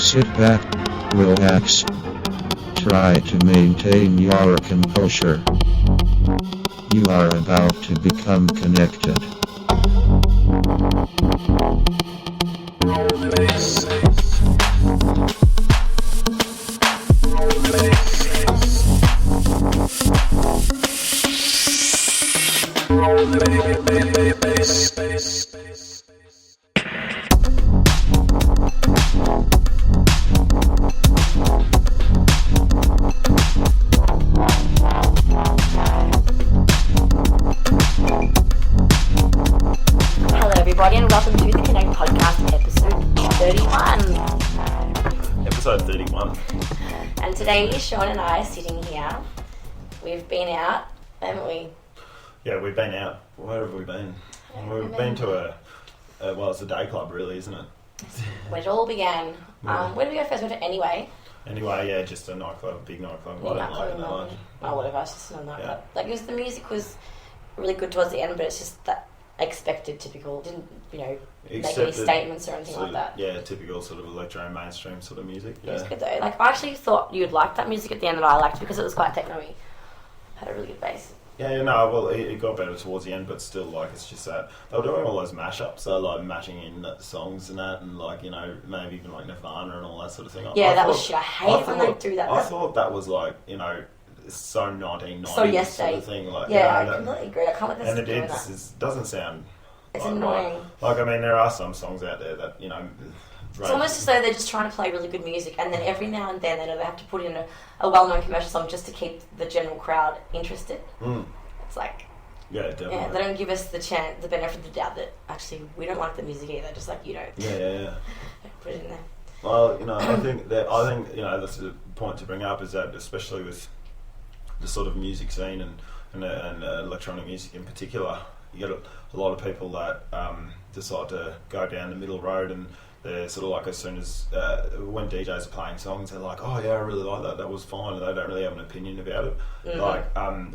Sit back, relax. Try to maintain your composure. You are about to become connected. Hello everybody and welcome to the Connect podcast episode 31. Episode 31. And today Sean and I are sitting here. We've been out, haven't we? Yeah, we've been out. Where have we been? We've been to it's a day club really, isn't it? When it all began. Yeah. Where did we go first? We went to Anyway. Anyway, yeah, just a nightclub, big nightclub. I don't like it that much. Oh, whatever, it's just a nightclub. Yeah. Like, the music was really good towards the end, but it's just that expected, typical. Didn't, make any statements or anything like that. Yeah, typical sort of electro mainstream sort of music. It was Yeah. good though. Like, I actually thought you'd like that music at the end that I liked because it was quite techno-y. Had a really good bass. Yeah, no, well, it got better towards the end, but still, like, it's just that they were doing all those mashups, so like mashing in songs and that, and like, maybe even like Nirvana and all that sort of thing. Yeah, that was shit. I hate it when they do that. I thought that was like, so 1990s So yesterday. sort of thing. Like, Yeah, I completely agree. I can't let this and doing it that. doesn't sound. It's like, annoying. right. Like, I mean, there are some songs out there that It's almost as though they're just trying to play really good music, and then every now and then they have to put in a well-known commercial song just to keep the general crowd interested. It's like, yeah, definitely. yeah, they don't give us the benefit of the doubt that actually we don't like the music either. Just like you don't. Yeah. Put it in there. Well, I think that's the point to bring up is that especially with the sort of music scene and electronic music in particular, you get a lot of people that decide to go down the middle road, and they're sort of like, as soon as when DJs are playing songs, they're like, oh yeah, I really like that, that was fine, and they don't really have an opinion about it. Mm-hmm. Like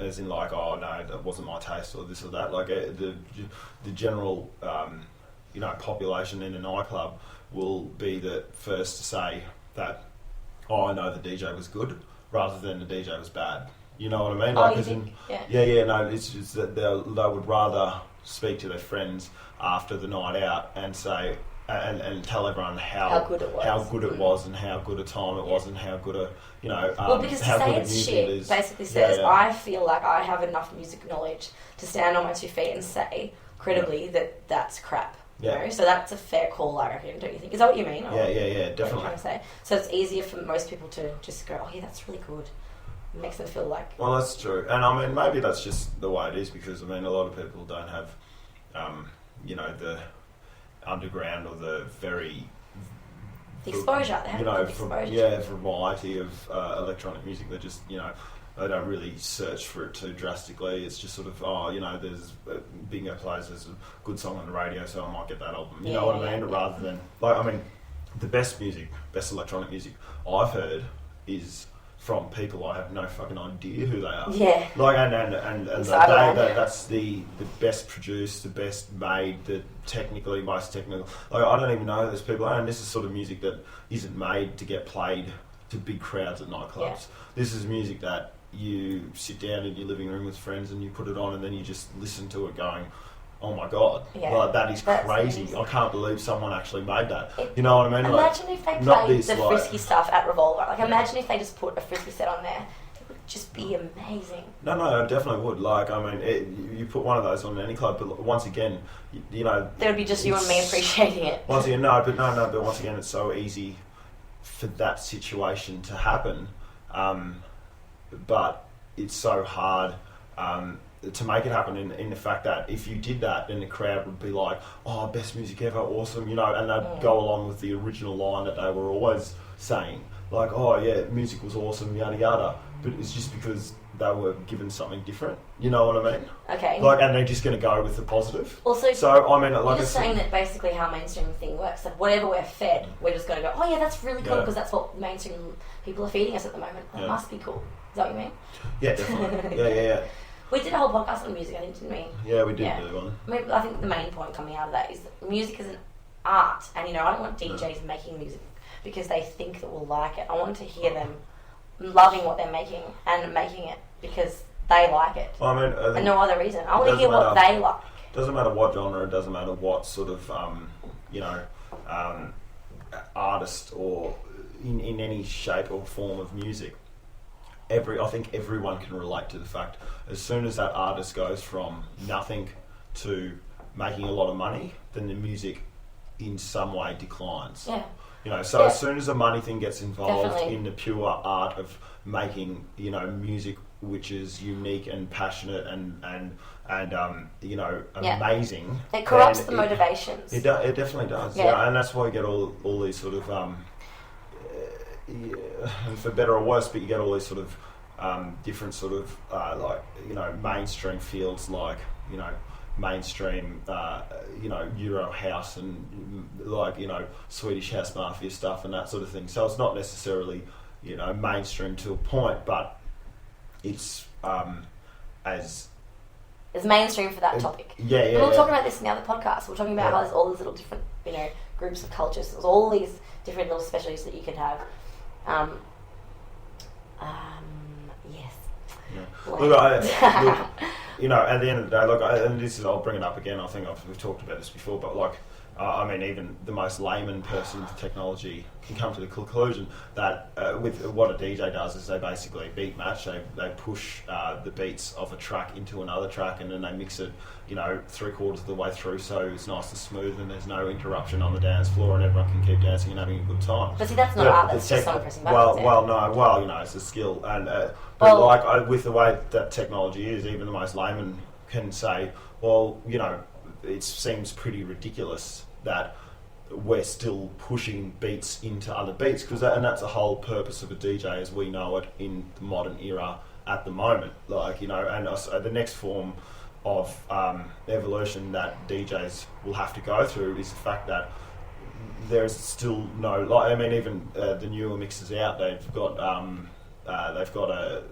as in like, oh no, that wasn't my taste, or this or that. Like the general population in a nightclub will be the first to say that, oh, I know the DJ was good, rather than the DJ was bad. You know what I mean? Oh, Like, you as think? in, Yeah. no, it's just that they would rather speak to their friends after the night out and say and tell everyone how good it was, and how good a time it was, and how good a because how to good say a it's music shit it is. basically says Yeah. I feel like I have enough music knowledge to stand on my 2 feet and say credibly that that's crap. Yeah. So that's a fair call, I reckon, don't you think? Is that what you mean? Or Yeah, what are you definitely. trying to say? So it's easier for most people to just go, oh yeah, that's really good. It makes them feel like... Well, that's true. And I mean, maybe that's just the way it is, because I mean, a lot of people don't have, the underground or the very... The exposure. They have exposure. Variety of electronic music. They just, they don't really search for it too drastically. It's just sort of, there's Bingo plays, there's a good song on the radio, so I might get that album. You know what I mean? Rather than, the best electronic music I've heard is from people I have no fucking idea who they are. Yeah. That's the best produced, the best made, the most technical. Like, I don't even know who those people are, and this is sort of music that isn't made to get played to big crowds at nightclubs. Yeah. This is music that you sit down in your living room with friends and you put it on, and then you just listen to it going, oh my god, that is crazy. Amazing. I can't believe someone actually made that. You know what I mean? Imagine if they played the Frisky stuff at Revolver. Like, imagine if they just put a Frisky set on there. It would just be amazing. No, I definitely would. Like, I mean, you put one of those on any club, but once again, there would be just you and me appreciating it. Once again, but once again, it's so easy for that situation to happen, but it's so hard to make it happen in the fact that if you did that, then the crowd would be like, oh, best music ever, awesome, and they'd go along with the original line that they were always saying, like, oh yeah, music was awesome, yada yada, but it's just because they were given something different, you know what I mean? Okay. Like, and they're just going to go with the positive. Also, so I mean, like, you're just saying that basically how mainstream thing works. Like, whatever we're fed, we're just going to go, oh yeah, that's really cool, because that's what mainstream people are feeding us at the moment. That must be cool. Is that what you mean? Yeah, definitely. yeah. We did a whole podcast on music, I think, didn't we? Yeah, we did do one. Maybe, I think the main point coming out of that is that music is an art, and I don't want DJs making music because they think that we'll like it. I want to hear them loving what they're making and making it because they like it. Well, I mean, and no other reason. I want to hear what they like. Doesn't matter what genre, it doesn't matter what sort of, artist or in any shape or form of music. I think everyone can relate to the fact as soon as that artist goes from nothing to making a lot of money, then the music in some way declines. Yeah. As soon as the money thing gets involved Definitely. in the pure art of making, music which is unique and passionate and amazing. It corrupts the motivations. It definitely does. Yeah. And that's why you get all these sort of and for better or worse, but you get all these sort of different sort of mainstream fields like mainstream Euro house and Swedish House Mafia stuff and that sort of thing. So it's not necessarily mainstream to a point, but it's as mainstream for that topic. Yeah. We were talking about this in the other podcast. We were talking about how there's all these little different groups of cultures. There's all these different little specialties that you can have. Yes. Yeah. Look, at the end of the day, and this is, I'll bring it up again. I think we've talked about this before, but even the most layman person with technology can come to the conclusion that with what a DJ does is they basically beat match. They push the beats of a track into another track, and then they mix it, 3/4 of the way through, so it's nice and smooth, and there's no interruption on the dance floor, and everyone can keep dancing and having a good time. But see, that's not art. That's just someone pressing buttons. It's a skill, and with the way that technology is, even the most layman can say, it seems pretty ridiculous that we're still pushing beats into other beats, and that's the whole purpose of a DJ as we know it in the modern era at the moment. The next form of evolution that DJs will have to go through is the fact that there's still no, even the newer mixers out, they've got a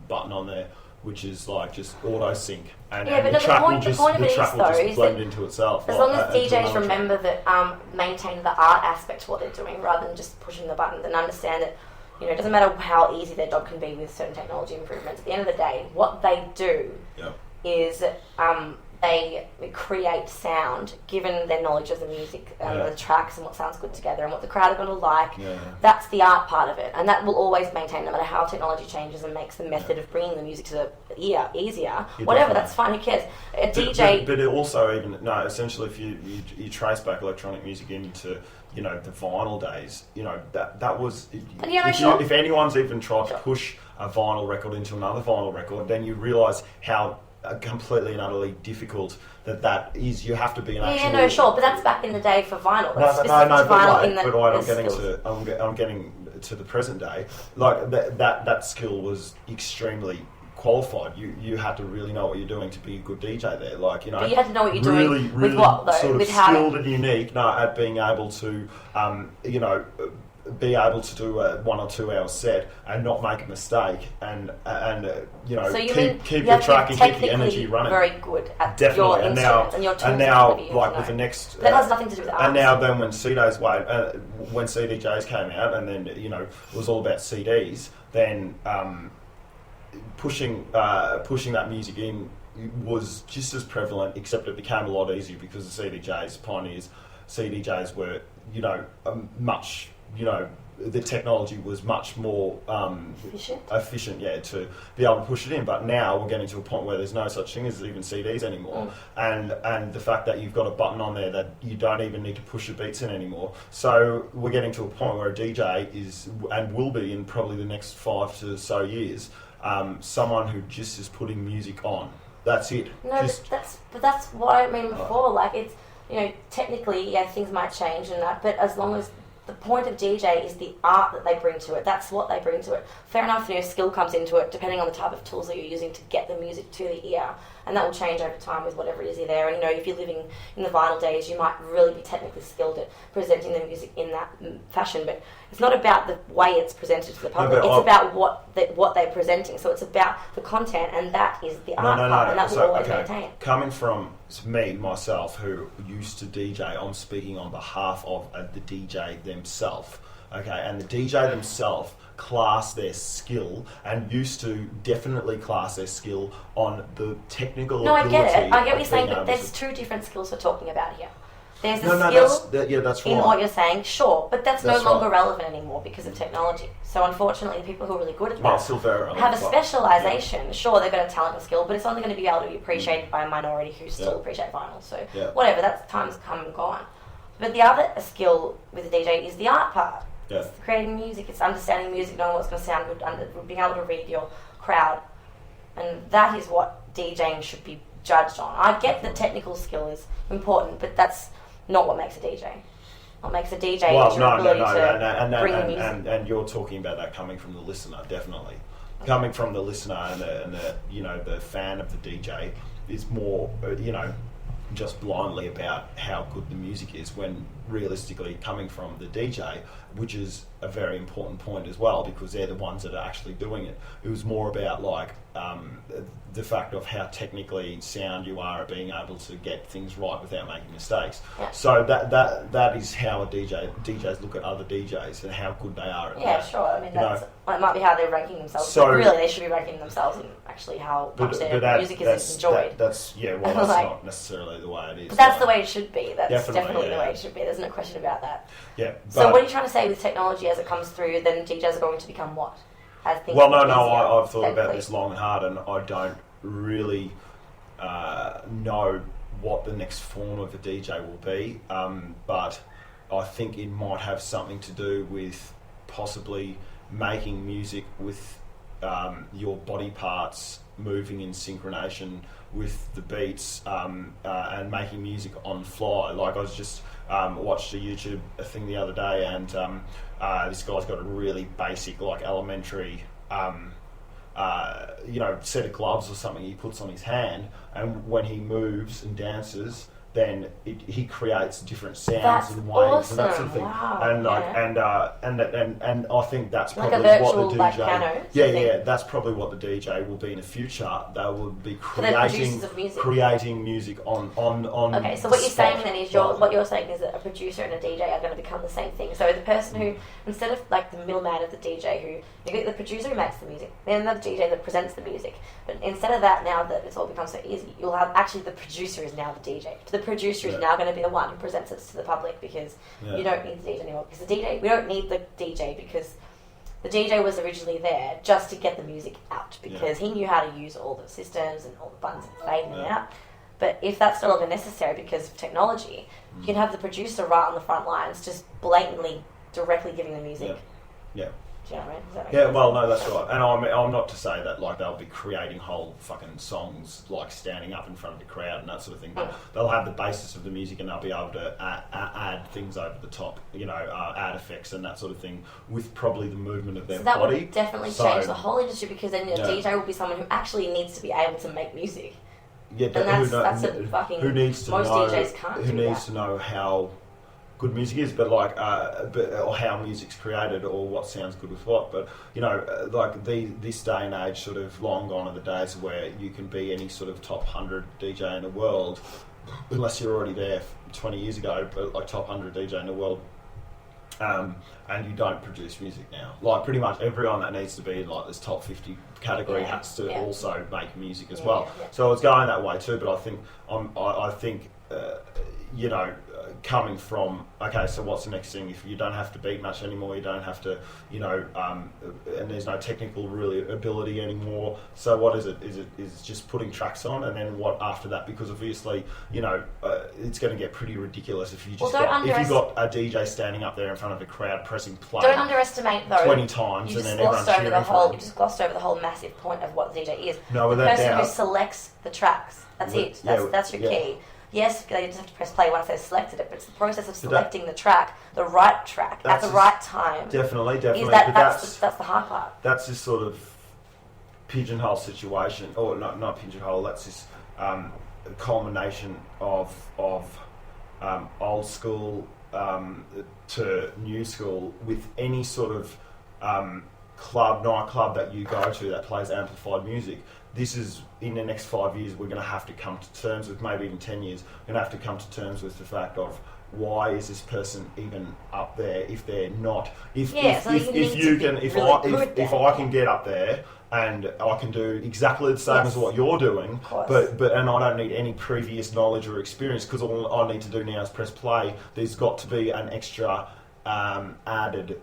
button on there which is just auto sync, and the track will just blend into itself. As long as DJs remember that, maintain the art aspect of what they're doing rather than just pushing the buttons, and understand that it doesn't matter how easy their job can be with certain technology improvements. At the end of the day, what they do is they create sound, given their knowledge of the music, the tracks and what sounds good together and what the crowd are going to like. That's the art part of it, and that will always maintain, no matter how technology changes and makes the method of bringing the music to the ear easier. Whatever, that's fine. Who cares? A DJ, but it also essentially, if you trace back electronic music into the vinyl days, that was. If anyone's even tried to push a vinyl record into another vinyl record, then you realise how completely and utterly difficult that is. You have to be an actual... but that's back in the day for vinyl. I'm getting to the present day. That skill was extremely qualified. You had to really know what you're doing to be a good DJ there. But you had to know what you're really, doing with what, though? Sort of with skilled and unique at being able to, be able to do a 1 or 2 hour set and not make a mistake and keep your track and keep the energy running. Very good at definitely. Your instruments and your tools. And now, with the next, that has nothing to do with art. And now, then when when CDJs came out, and then it was all about CDs. Then pushing that music in was just as prevalent, except it became a lot easier because the CDJs were much. The technology was much more efficient, to be able to push it in. But now we're getting to a point where there's no such thing as even CDs anymore, and the fact that you've got a button on there that you don't even need to push the beats in anymore. So we're getting to a point where a DJ is and will be in probably the next 5 to so years, someone who just is putting music on. That's it. No, but that's what I mean before. It's technically, things might change and that, but as long as the point of DJ is the art that they bring to it. That's what they bring to it. Fair enough, skill comes into it depending on the type of tools that you're using to get the music to the ear, and that will change over time with whatever it is you're there. And if you're living in the vinyl days, you might really be technically skilled at presenting the music in that fashion. But it's not about the way it's presented to the public. It's about what they're presenting. So it's about the content, and that is the art part, and that will always maintain. Coming from myself, who used to DJ, I'm speaking on behalf of the DJ themselves. okay, and the DJ themselves class their skill and used to definitely class their skill on the technical ability. I get it. I get what you're saying, but able there's to- two different skills we're talking about here. There's the that's in right. what you're saying, sure, but that's no That's longer right. relevant anymore because of technology. So unfortunately, the people who are really good at Well, that still very relevant, have a but- specialisation. Sure, they've got a talent and skill, but it's only going to be able to be appreciated by a minority who still Yeah. appreciate vinyl. So Yeah. whatever, that time's come and gone. But the other skill with the DJ is the art part. Yeah. It's creating music, it's understanding music, knowing what's going to sound good, being able to read your crowd. And that is what DJing should be judged on. I get that technical skill is important, but that's not what makes a DJ. What makes a DJ is your ability to bring the music. And you're talking about that coming from the listener, definitely. Coming from the listener and the fan of the DJ is more, just blindly about how good the music is, when realistically coming from the DJ, which is a very important point as well, because they're the ones that are actually doing it. It was more about the fact of how technically sound you are at being able to get things right without making mistakes. Yeah. So that is how a DJs look at other DJs and how good they are at Yeah, that. sure. I mean, it might be how they're ranking themselves. So- but really, they should be ranking themselves in actually how much their music is enjoyed. That's that's not necessarily the way it is. But that's the way it should be. That's Definitely, the way it should be. There's no question about that. Yeah. So what are you trying to say with technology as it comes through, then DJs are going to become what? As things Well, get easier, I've thought about technically? this long and hard, and I don't really know what the next form of a DJ will be, but I think it might have something to do with possibly making music with your body parts moving in synchronization with the beats, and making music on fly. Like I was just watched a YouTube thing the other day, and this guy's got a really basic, like elementary, set of gloves or something he puts on his hand, and when he moves and dances, then he creates different sounds That's and waves and that sort of awesome. thing. Wow, And I think that's Like a probably what virtual, the like, DJ. piano Yeah, sort of yeah, that's probably what the DJ will be in the future. They will be the creating producers of music. creating music on. Okay, so what you're spot. saying then is what you're saying is that a producer and a DJ are going to become the same thing. So the person who, instead of like the middleman of the DJ, who you get the producer who makes the music, then the DJ that presents the music. But instead of that, now that it's all become so easy, you'll have actually the producer is now the DJ. The producer is now going to be the one who presents it to the public, because you don't need the DJ anymore. Because the DJ, we don't need the DJ, because the DJ was originally there just to get the music out, because he knew how to use all the systems and all the buttons and fade in and out. But if that's no longer necessary because of technology, you can have the producer right on the front lines, just blatantly, directly giving the music. Yeah. Do you know what I mean? Does that make Yeah, sense? well, no, that's right. And I'm not to say that like they'll be creating whole fucking songs, like standing up in front of the crowd and that sort of thing. But they'll have the basis of the music, and they'll be able to add things over the top, add effects and that sort of thing with probably the movement of their So that body. would definitely change the whole industry, because then a DJ will be someone who actually needs to be able to make music. Yeah, And that's a fucking... who needs to most know, DJs can't who do needs that. to know how good music is, but like, or how music's created, or what sounds good with what. But like this day and age, sort of long gone are the days where you can be any sort of top 100 DJ in the world, unless you're already there 20 years ago. But like top 100 DJ in the world. And you don't produce music now. Like pretty much everyone that needs to be in like this top 50 category has to also make music as well. Yeah. So it's going that way too. But I think coming from, okay, so what's the next thing? If you don't have to beat much anymore, you don't have to, and there's no technical really ability anymore. So what is it? Is it just putting tracks on, and then what after that? Because obviously, it's going to get pretty ridiculous if you just if you got a DJ standing up there in front of a crowd pressing play. Don't underestimate though. 20 times, and then everyone's cheering for You just glossed over the whole massive point of what the DJ is. No, the without person doubt. who selects the tracks. That's it. That's your key. Yes, they just have to press play once they've selected it, but it's the process of selecting the track, the right track, at the right time. Definitely. That's the hard part. That's this sort of pigeonhole situation, or not pigeonhole. That's this culmination of old school to new school with any sort of nightclub that you go to that plays amplified music. This is, in the next 5 years, we're going to have to come to terms with, maybe even 10 years, we're going to have to come to terms with the fact of why is this person even up there if they're not? If I can get up there and I can do exactly the same as what you're doing, but and I don't need any previous knowledge or experience, because all I need to do now is press play. There's got to be an extra added,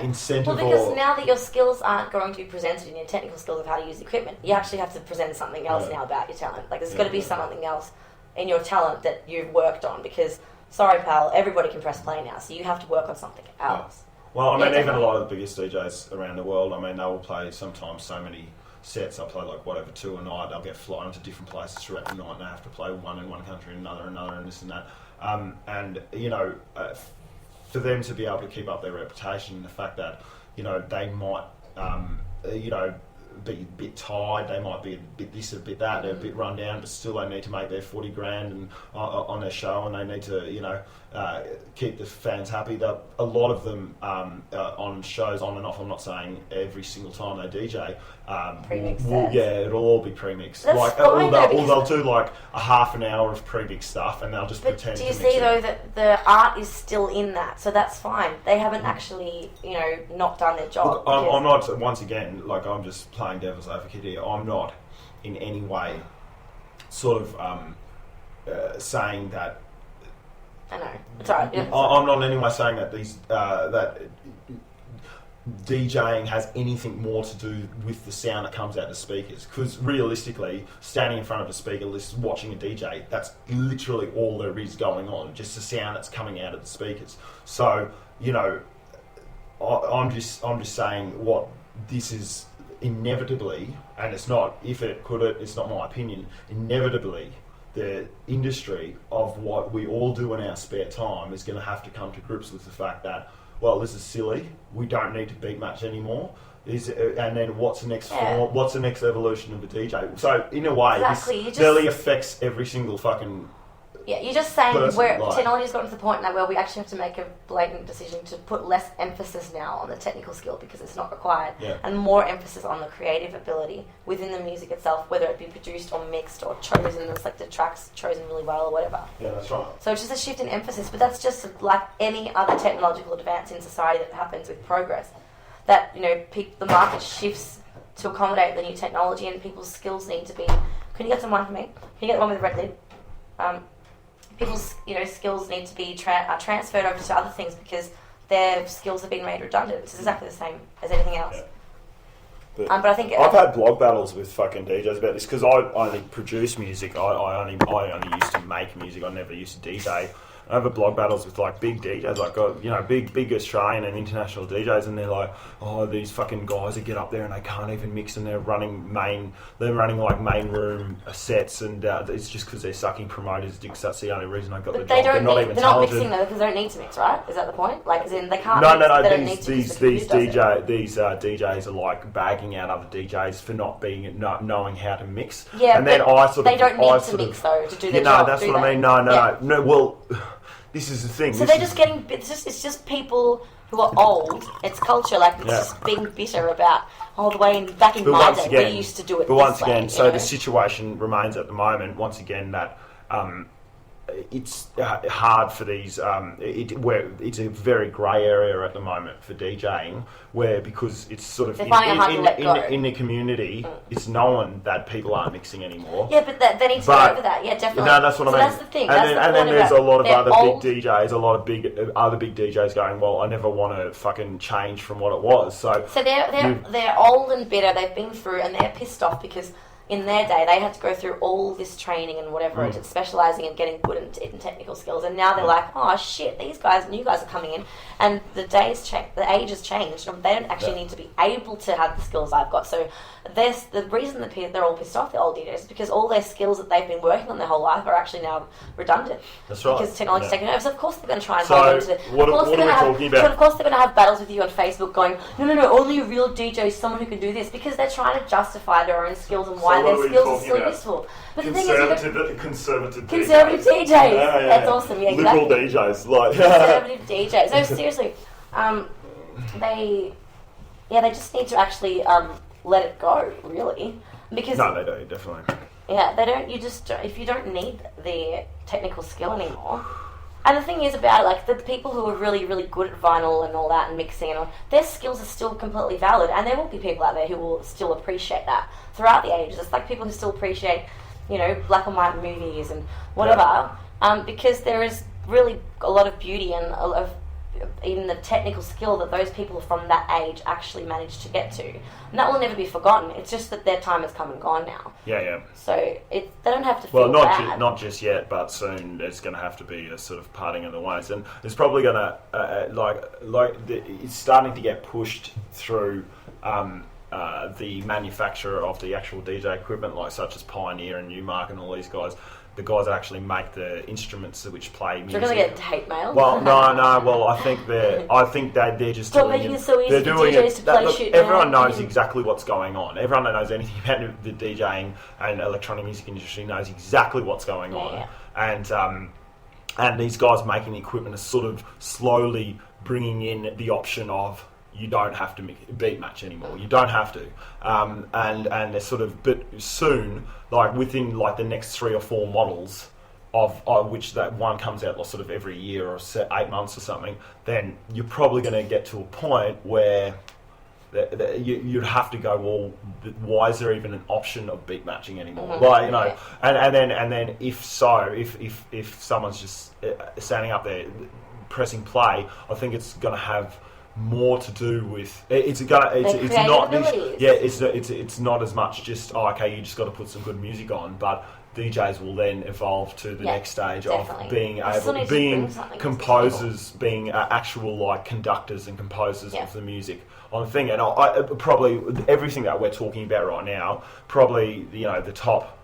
incentive. Well, because now that your skills aren't going to be presented in your technical skills of how to use the equipment, you actually have to present something else now about your talent. Like, there's got to be something else in your talent that you've worked on, because, sorry pal, everybody can press play now, so you have to work on something else. Well, I mean, even a lot of the biggest DJs around the world, I mean, they will play sometimes so many sets. I'll play like whatever, 2 a night. They'll get flown to different places throughout the night, and they have to play one in one country, another, and this and that. For them to be able to keep up their reputation, the fact that, they might, be a bit tired, they might be a bit this, a bit that, they're a bit run down, but still they need to make their 40 grand and on their show, and they need to, keep the fans happy. A lot of them on shows on and off, I'm not saying every single time they DJ, it'll all be pre-mixed. They'll do like a half an hour of pre-mixed stuff, and they'll just pretend to mix it. Do you see though that the art is still in that, so that's fine. They haven't actually, not done their job. Look, I'm not, once again, like, I'm just playing devil's advocate here. I'm not in any way sort of saying that. I know. It's alright. Yeah. I'm not in any way saying that that DJing has anything more to do with the sound that comes out of the speakers. Because realistically, standing in front of a speaker list, watching a DJ, that's literally all there is going on. Just the sound that's coming out of the speakers. So, I'm just saying what this is inevitably, and it's not it's not my opinion, inevitably the industry of what we all do in our spare time is going to have to come to grips with the fact that, well, this is silly, we don't need to beat match anymore, and then what's the next form, what's the next evolution of a DJ? So in a way, this really affects every single fucking you're just saying where technology's gotten to the point now where we actually have to make a blatant decision to put less emphasis now on the technical skill because it's not required, and more emphasis on the creative ability within the music itself, whether it be produced or mixed or chosen, it's like the tracks chosen really well or whatever. Yeah, that's right. So it's just a shift in emphasis, but that's just like any other technological advance in society that happens with progress. That, the market shifts to accommodate the new technology, and people's skills need to be... Can you get some wine for me? Can you get the one with the red lid? People's skills need to be transferred over to other things because their skills have been made redundant. It's exactly the same as anything else. Yeah. But I think I've had blog battles with fucking DJs about this because I only produce music. I only used to make music. I never used to DJ. I have blog battles with like big DJs, like big Australian and international DJs, and they're like, oh, these fucking guys that get up there and they can't even mix, and they're running main room sets, and it's just because they're sucking promoters' dicks. That's the only reason I got the job. They're not mixing though because they don't need to mix, right? Is that the point? Like, as in they can't. No. These DJs are like bagging out other DJs for not knowing how to mix. Yeah, and then they don't need to mix though to do their job. No, that's what I mean. No. Well. This is the thing. So they're just getting... It's just people who are old. It's culture. Like, it's just being bitter about, the way back in my day, we used to do it. But once again, the situation remains at the moment, once again, that it's hard for these... it's a very grey area at the moment for DJing, where because it's sort of... in the community, it's known that people aren't mixing anymore. Yeah, but they need to get over that. Yeah, definitely. No, that's what I mean. That's the thing. And then there's a lot of other big DJs, a lot of other big DJs going, well, I never want to fucking change from what it was. So they're old and bitter. They've been through, and they're pissed off because... In their day, they had to go through all this training and whatever, and specialising and getting good in technical skills. And now they're like, oh shit, new guys are coming in, and the age has changed, and they don't actually need to be able to have the skills I've got. So the reason that they're all pissed off, the old DJs, is because all their skills that they've been working on their whole life are actually now redundant. That's right. Because technology's taken over. So of course they're going to try and hold into it. What are we talking about? So of course they're going to have battles with you on Facebook going, no, only a real DJ is someone who can do this, because they're trying to justify their own skills and why their skills are so useful. But the thing is, conservative DJs. That's awesome. Yeah, liberal DJs, like conservative DJs. No, seriously, they just need to actually let it go, really, because no, they don't, definitely. Yeah, they don't. If you don't need the technical skill anymore, And the thing is about it, like, the people who are really, really good at vinyl and all that and mixing and all, their skills are still completely valid, and there will be people out there who will still appreciate that throughout the ages. It's like people who still appreciate, you know, black and white movies and whatever, because there is really a lot of beauty and a lot of even the technical skill that those people from that age actually managed to get to. And that will never be forgotten. It's just that their time has come and gone now. Yeah. So they don't have to feel bad. Not just yet, but soon there's going to have to be a sort of parting of the ways. And it's probably going to, it's starting to get pushed through the manufacturer of the actual DJ equipment, like such as Pioneer and Newmark and all these guys. The guys that actually make the instruments which play music. You're going to get hate mail? Well, no. Well, I think they're just Stop making it so easy for DJs to play shit. Everyone knows exactly what's going on. Everyone that knows anything about the DJing and electronic music industry knows exactly what's going on. And these guys making the equipment are sort of slowly bringing in the option of you don't have to beat match anymore. You don't have to, and they're sort of, but soon, like within like the next 3 or 4 models of which that one comes out sort of every year or 8 months or something, then you're probably going to get to a point where you'd have to go, well, why is there even an option of beat matching anymore? Mm-hmm. Like, you know, and then if someone's just standing up there pressing play, I think it's going to have more to do with it's not as much just you just got to put some good music on, but DJs will then evolve to the next stage of being composers, being actual like conductors and composers of the music on the thing. And I probably everything that we're talking about right now, probably the top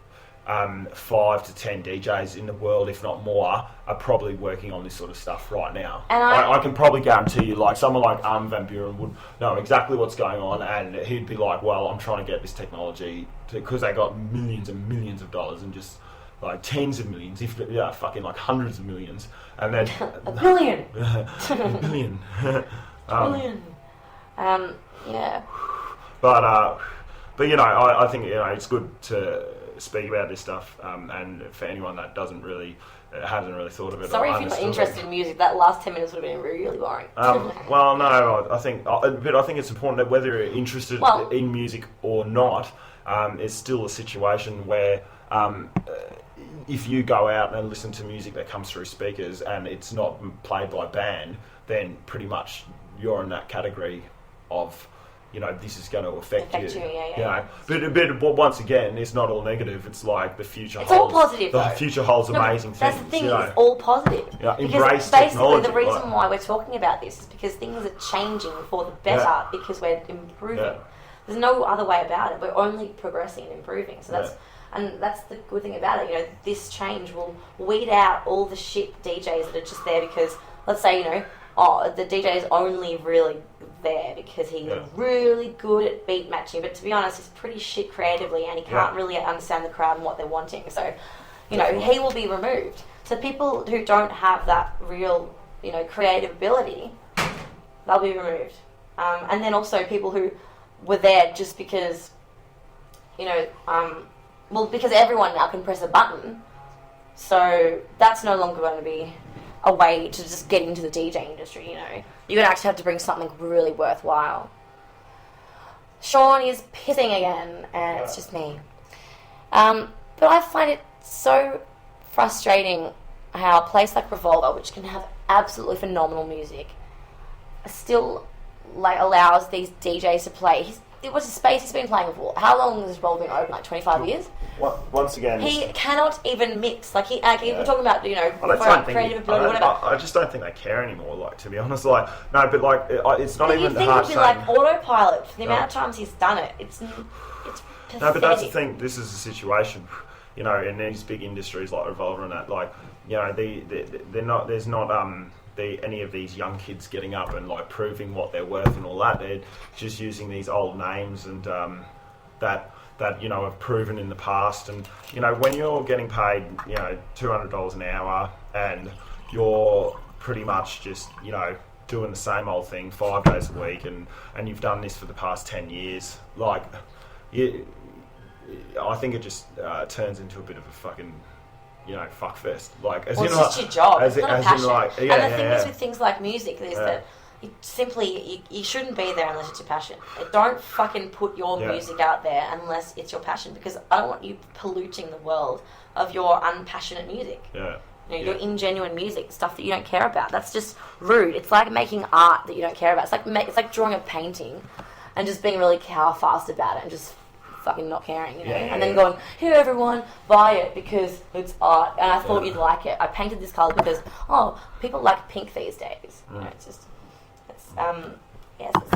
5 to 10 DJs in the world, if not more, are probably working on this sort of stuff right now. And I can probably guarantee you, like someone like Armin van Buuren would know exactly what's going on, and he'd be like, well, I'm trying to get this technology because they got millions and millions of dollars and just like tens of millions, fucking like hundreds of millions, and then a billion, a billion, yeah. But I think it's good to speak about this stuff, and for anyone that hasn't really thought of it. Sorry if you're not interested in music. That last 10 minutes would have been really boring. Well, no, I think it's important that whether you're interested in music or not, it's still a situation where if you go out and listen to music that comes through speakers and it's not played by band, then pretty much you're in that category of, this is going to affect you. But once again, it's not all negative. It's like the future holds... It's all positive, The future holds amazing things. That's the thing, it's all positive. Embrace basically technology. The reason why we're talking about this is because things are changing for the better because we're improving. Yeah. There's no other way about it. We're only progressing and improving. So that's the good thing about it. This change will weed out all the shit DJs that are just there because, let's say, the DJ is only really there because he's really good at beat matching, but to be honest, he's pretty shit creatively and he can't really understand the crowd and what they're wanting. So, he will be removed. So people who don't have that real, creative ability, they'll be removed. And then also people who were there just because, because everyone now can press a button. So that's no longer going to be a way to just get into the DJ industry, You're going to actually have to bring something really worthwhile. Sean is pissing again, and it's just me. But I find it so frustrating how a place like Revolver, which can have absolutely phenomenal music, still allows these DJs to play. It was a space he's been playing for. How long has Revolver been open? 25 years? Once again, he cannot even mix. We're talking about creative ability, whatever. I just don't think they care anymore. To be honest, it's not even hard. You'd think it'd be autopilot for the amount of times he's done it. It's pathetic. No, but that's the thing. This is a situation, in these big industries like Revolver and that, they're not. There's not any of these young kids getting up and proving what they're worth and all that. They're just using these old names and that have proven in the past. And when you're getting paid $200 an hour and you're pretty much just doing the same old thing 5 days a week and you've done this for the past 10 years, I think it just turns into a bit of a fucking fuckfest. Like, as Well, in, it's just your job. It's not a passion. And the thing is with things like music is that it simply you shouldn't be there unless it's your passion. Don't fucking put your music out there unless it's your passion, because I don't want you polluting the world of your unpassionate music. Yeah. Your ingenuine music, stuff that you don't care about. That's just rude. It's like making art that you don't care about. It's like drawing a painting and just being really cow-fast about it and just fucking not caring, and then going, here everyone, buy it because it's art and I thought you'd like it. I painted this colour because people like pink these days. It's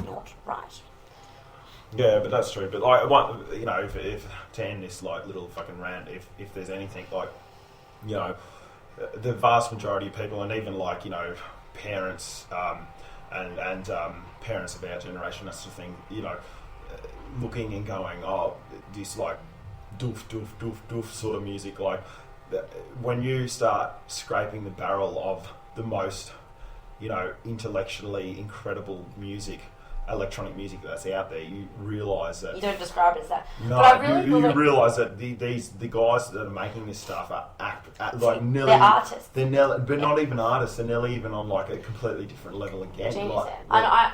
not right. Yeah, but that's true. But like, if to end this like little fucking rant, if there's anything like, the vast majority of people, and even like parents and parents of our generation, that sort of thing, looking and going, this like doof doof doof doof sort of music, like when you start scraping the barrel of the most intellectually incredible electronic music that's out there, you realise that... You don't describe it as that. No, but I really you realise that the guys that are making this stuff are like nearly... They're artists. But not even artists, they're nearly even on like a completely different level again. I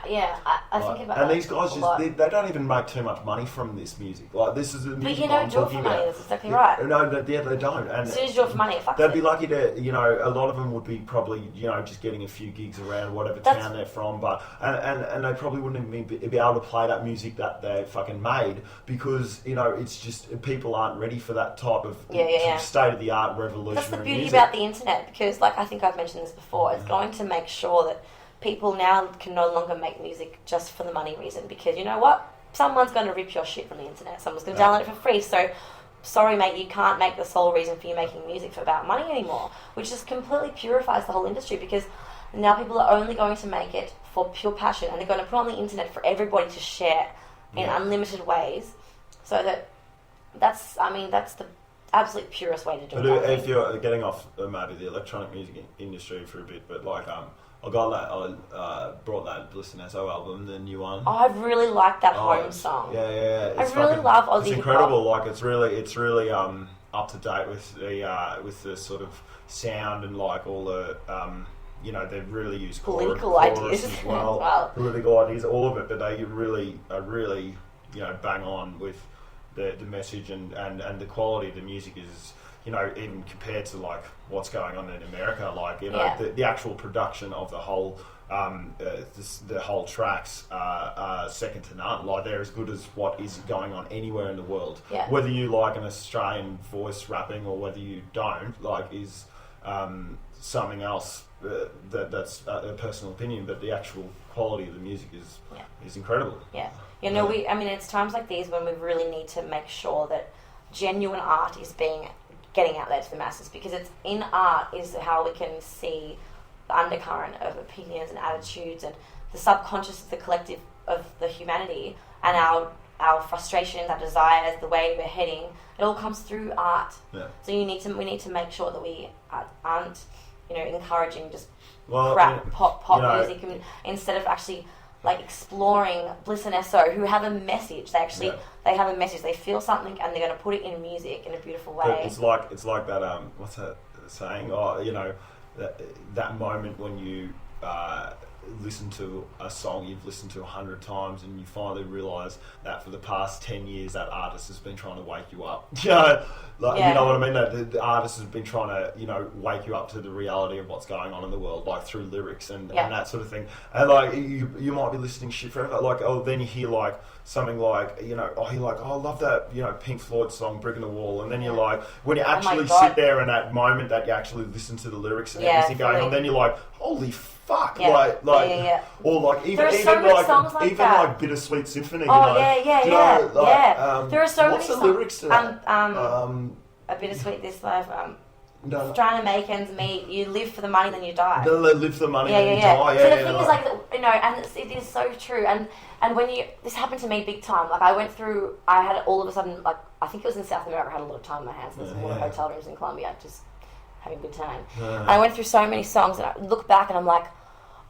think about and these guys they don't even make too much money from this music. Like, this is the music But you don't do it for money, that's exactly right. No, they don't. And as soon as you do it for money, it fucks they'd be lucky to, a lot of them would be probably, just getting a few gigs around whatever town they're from, but and they probably wouldn't even be able to play that music that they fucking made, because it's just people aren't ready for that type of state of the art revolutionary That's the beauty music. about the internet, because like I think I've mentioned this before, it's going to make sure that people now can no longer make music just for the money reason, because you know what, someone's going to rip your shit from the internet, someone's going to download it for free, so sorry mate, you can't make the sole reason for you making music for about money anymore, which just completely purifies the whole industry, because now people are only going to make it for pure passion, and they're going to put on the internet for everybody to share in unlimited ways. So that's the absolute purest way to do it. But if you're getting off maybe the electronic music industry for a bit, but like I brought that Listen SO album, the new one. Oh, I really like that Home song. Yeah. I really love Aussie. It's incredible. Like it's really up to date with the sort of sound and like all the they've really used political ideas as well. Political ideas, all of it, but they really bang on with the message and the quality of the music is, even compared to like what's going on in America, like the actual production of the whole the whole tracks are second to none. Like they're as good as what is going on anywhere in the world. Yeah. Whether you like an Australian voice rapping or whether you don't, like is something else. That's a personal opinion, but the actual quality of the music is incredible. Yeah, it's times like these when we really need to make sure that genuine art is getting out there to the masses, because it's in art is how we can see the undercurrent of opinions and attitudes and the subconscious of the collective of the humanity and our frustrations, our desires, the way we're heading. It all comes through art. Yeah. So we need to make sure that we aren't encouraging just crap pop music, and instead of actually like exploring Bliss and SO, who have a message. They have a message. They feel something, and they're going to put it in music in a beautiful way. But it's like that. What's that saying? That moment when you listen to a song you've listened to 100 times, and you finally realise that for the past 10 years that artist has been trying to wake you up. You know what I mean? That the artist has been trying to wake you up to the reality of what's going on in the world, like through lyrics and that sort of thing. And like you might be listening shit forever, like then you hear like something like you're like, I love that Pink Floyd song Brick in the Wall, and then you're like, when you actually sit there in that moment that you actually listen to the lyrics and everything going on, then you're like, holy fuck, or like even like Bittersweet Symphony. There are so many songs. What's the lyrics to that? A bittersweet this life. Trying to make ends meet. You live for the money, then you die. No, live for the money, then you die. So the thing is, like, and it is so true. And when this happened to me big time. Like I had all of a sudden, like I think it was in South America. I had a lot of time on my hands. There's a lot of hotel rooms in Colombia, just having a good time. And I went through so many songs, and I look back, and I'm like,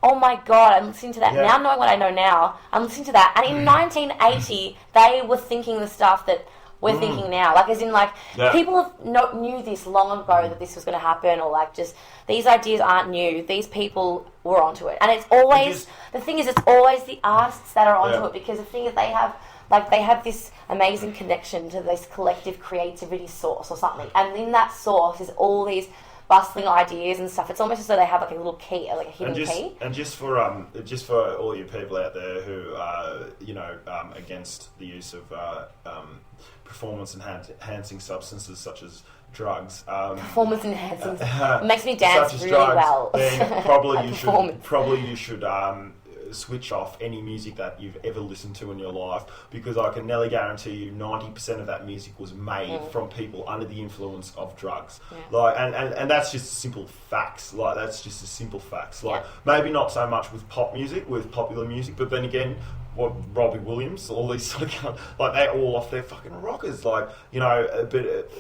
oh my god, I'm listening to that now, knowing what I know now. I'm listening to that, and in 1980, they were thinking the stuff that we're thinking now. Like, as in, like, Yeah. people have knew this long ago that this was going to happen, or, like, just, these ideas aren't new. These people were onto it. And it's always, the thing is, it's always the artists that are onto it, because the thing is, they have this amazing connection to this collective creativity source or something. And in that source is all these bustling ideas and stuff. It's almost as though they have like a little key, like a hidden key. And just for all you people out there who are against the use of performance enhancing substances such as drugs, performance enhancing makes me dance really drugs, well. Then probably you should switch off any music that you've ever listened to in your life, because I can nearly guarantee you 90% of that music was made from people under the influence of drugs. Like, and that's just simple facts. Like, that's just a simple facts. Like, maybe not so much with pop music, with popular music, but then again, what Robbie Williams, all these sort of, like, they're all off their fucking rockers, like, you know.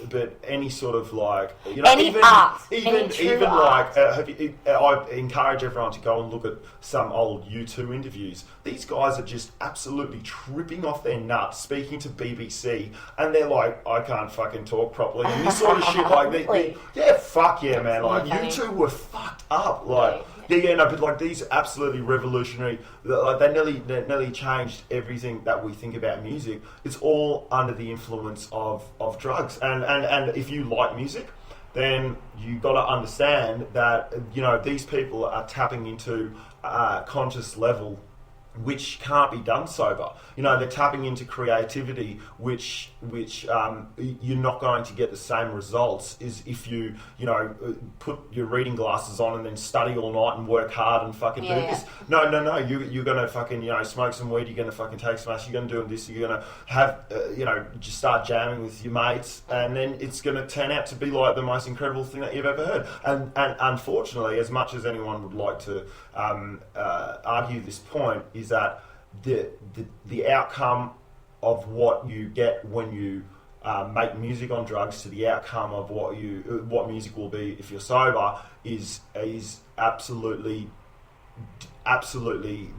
But any sort of, like, you know, any art, any like, I encourage everyone to go and look at some old U2 interviews. These guys are just absolutely tripping off their nuts, speaking to BBC, and they're like, I can't fucking talk properly, and this sort of shit. Like, fuck yeah, man. Like, U2 were fucked up, like. But like, these absolutely revolutionary, like, they nearly changed everything that we think about music. It's all under the influence of drugs. And if you like music, then you got to understand that, you know, these people are tapping into a conscious level which can't be done sober. You know, they're tapping into creativity, which you're not going to get the same results as if you put your reading glasses on and then study all night and work hard and fucking do this. No. You're gonna fucking, you know, smoke some weed. You're gonna fucking take some ash. You're gonna do this. You're gonna have just start jamming with your mates, and then it's gonna turn out to be like the most incredible thing that you've ever heard. And unfortunately, as much as anyone would like to argue this point, is that the outcome of what you get when you make music on drugs to the outcome of what music will be if you're sober is absolutely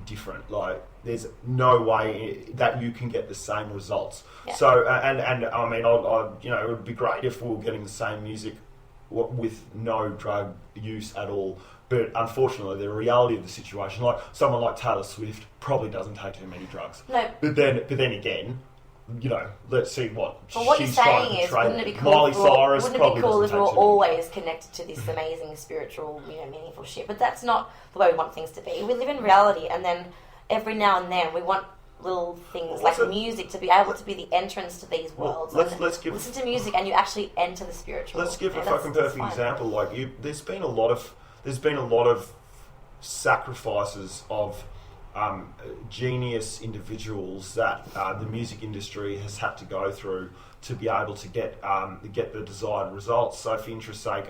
different. Like, there's no way that you can get the same results. So and I mean, it would be great if we were getting the same music with no drug use at all. But unfortunately, the reality of the situation, like someone like Taylor Swift, probably doesn't take too many drugs. No. But then again, you know, let's see what she's trying to portray. What you're saying is, wouldn't it be cool? Miley Cyrus wouldn't it be cool if we were always connected to this amazing spiritual, you know, meaningful shit? But that's not the way we want things to be. We live in reality, and then every now and then we want little things like music to be able to be the entrance to these worlds. Let's listen to music, and you actually enter the spiritual. Let's give a fucking perfect example. Like, there's been a lot of sacrifices of genius individuals that the music industry has had to go through to be able to get the desired results. So, for interest's sake,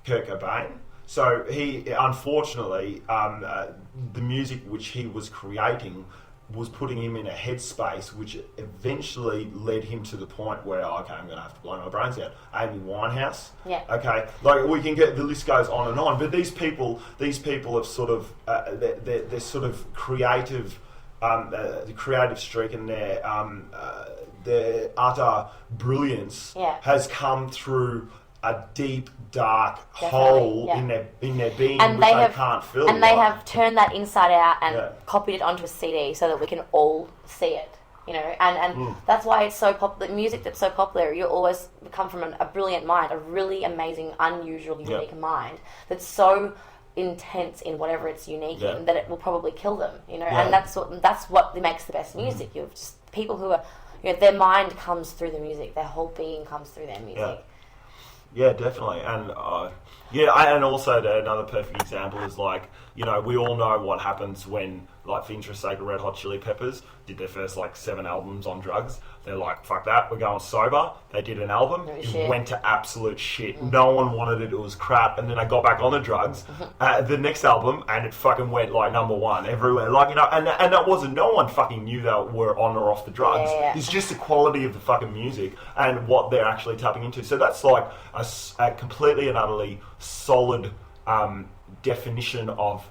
Kurt Cobain. So he, unfortunately, the music which he was creating was putting him in a headspace which eventually led him to the point where, okay, I'm going to have to blow my brains out. Amy Winehouse. Yeah. Okay. Like, we can get, the list goes on and on. But these people have sort of, they're sort of creative, the creative streak and their utter brilliance has come through a deep, dark hole in their being, and they can't fill. And they have turned that inside out and copied it onto a CD so that we can all see it. You know, and that's why it's so popular. Music that's so popular, you always come from a brilliant mind, a really amazing, unusual, unique mind that's so intense in whatever it's unique in that it will probably kill them. You know, and that's what makes the best music. You have just people who are, you know, their mind comes through the music, their whole being comes through their music. Yeah, definitely. And and also another perfect example is, like, you know, we all know what happens when, like, for interest's sake, Red Hot Chili Peppers did their first, like, 7 albums on drugs. They're like, fuck that, we're going sober. They did an album. It went to absolute shit. No one wanted it. It was crap. And then they got back on the drugs. The next album, and it fucking went, like, #1 everywhere. Like, you know, and that wasn't, no one fucking knew they were on or off the drugs. It's just the quality of the fucking music and what they're actually tapping into. So that's, like, a completely and utterly solid definition of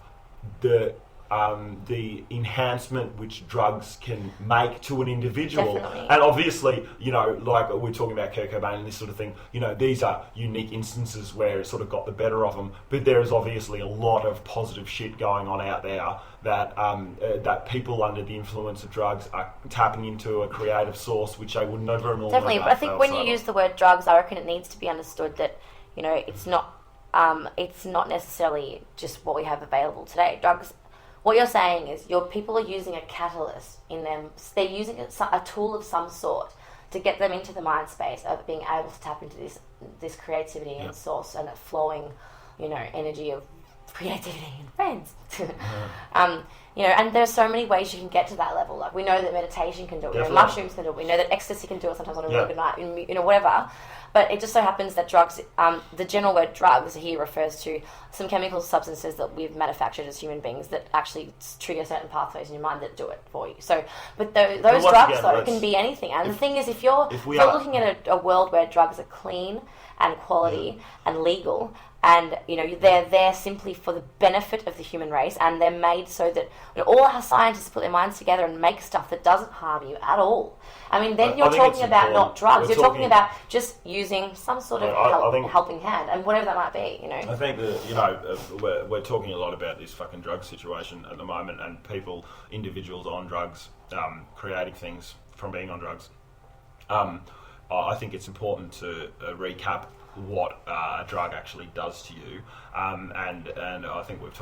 the the enhancement which drugs can make to an individual. Definitely. And obviously, like we're talking about Kurt Cobain and this sort of thing, these are unique instances where it sort of got the better of them. But there is obviously a lot of positive shit going on out there that that people under the influence of drugs are tapping into a creative source which they would never normally. Definitely, but I think when you use the word drugs, I reckon it needs to be understood that it's not necessarily just what we have available today. Drugs. What you're saying is people are using a catalyst in them. They're using a tool of some sort to get them into the mind space of being able to tap into this creativity and source and flowing, energy of creativity and friends. And there's so many ways you can get to that level. Like we know that meditation can do it. We know mushrooms can do it. We know that ecstasy can do it sometimes on a really good night. Whatever. But it just so happens that drugs, the general word drugs here refers to some chemical substances that we've manufactured as human beings that actually trigger certain pathways in your mind that do it for you. So, but those drugs, though, can be anything. And the thing is, if you're looking at a world where drugs are clean and quality and legal, and they're there simply for the benefit of the human race, and they're made so that all our scientists put their minds together and make stuff that doesn't harm you at all. I mean, then you're talking about not drugs. You're talking about just using some sort of helping hand, and whatever that might be. I think that we're talking a lot about this fucking drug situation at the moment, and individuals on drugs, creating things from being on drugs. I think it's important to recap what a drug actually does to you, and I think we've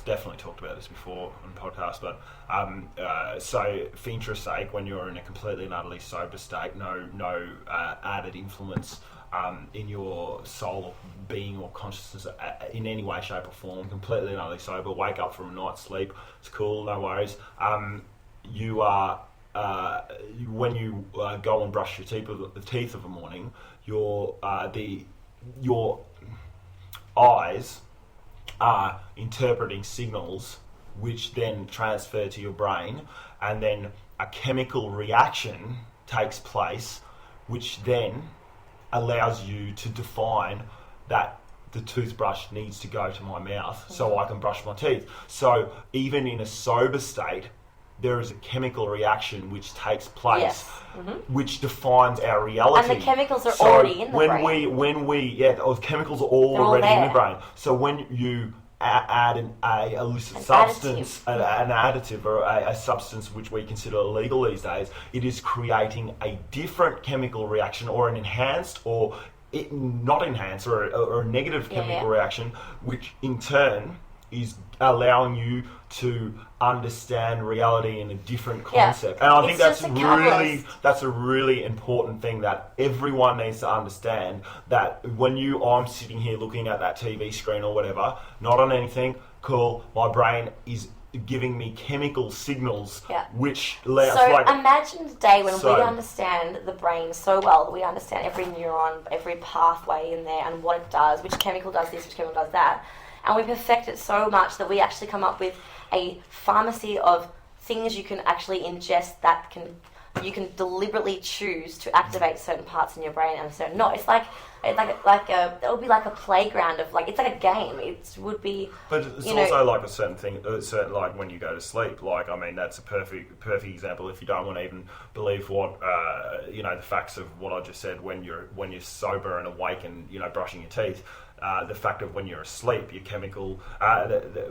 definitely talked about this before on the podcast, but so for interest's sake, when you're in a completely and utterly sober state, no added influence in your soul or being or consciousness in any way, shape or form, completely and utterly sober, wake up from a night's sleep, it's cool, no worries, you are when you go and brush your teeth of a morning, your eyes are interpreting signals which then transfer to your brain, and then a chemical reaction takes place which then allows you to define that the toothbrush needs to go to my mouth so I can brush my teeth. So even in a sober state, there is a chemical reaction which takes place, which defines our reality. And the chemicals are already in the brain. Those chemicals are already in the brain. So when you add an illicit substance, an additive or a substance which we consider illegal these days, it is creating a different chemical reaction, or an enhanced or not enhanced, or a negative chemical reaction, which in turn is allowing you to understand reality in a different concept. And I think that's a really important thing that everyone needs to understand, that when I'm sitting here looking at that TV screen or whatever, not on anything, cool, my brain is giving me chemical signals which allows... So imagine the day when we understand the brain so well that we understand every neuron, every pathway in there and what it does, which chemical does this, which chemical does that, and we perfect it so much that we actually come up with a pharmacy of things you can actually ingest that you can deliberately choose to activate certain parts in your brain and certain not. It would be like a playground of it's like a game. It would be. But it's also like a certain thing. Like when you go to sleep. That's a perfect example. If you don't want to even believe what the facts of what I just said, when you're sober and awake and brushing your teeth. The fact of when you're asleep, your chemical,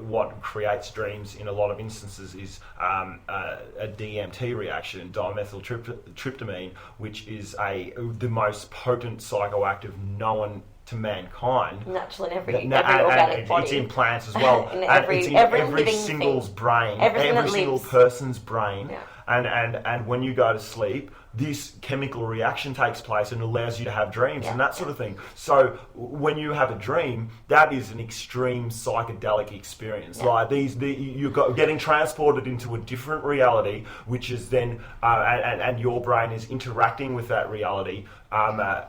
what creates dreams in a lot of instances is a DMT reaction, dimethyltryptamine, which is the most potent psychoactive known to mankind. Natural in every organic body. It's in plants as well. It's in every single's brain, every single person's brain. Yeah. And when you go to sleep, this chemical reaction takes place and allows you to have dreams and that sort of thing. So when you have a dream, that is an extreme psychedelic experience. Like you're getting transported into a different reality, which is then and your brain is interacting with that reality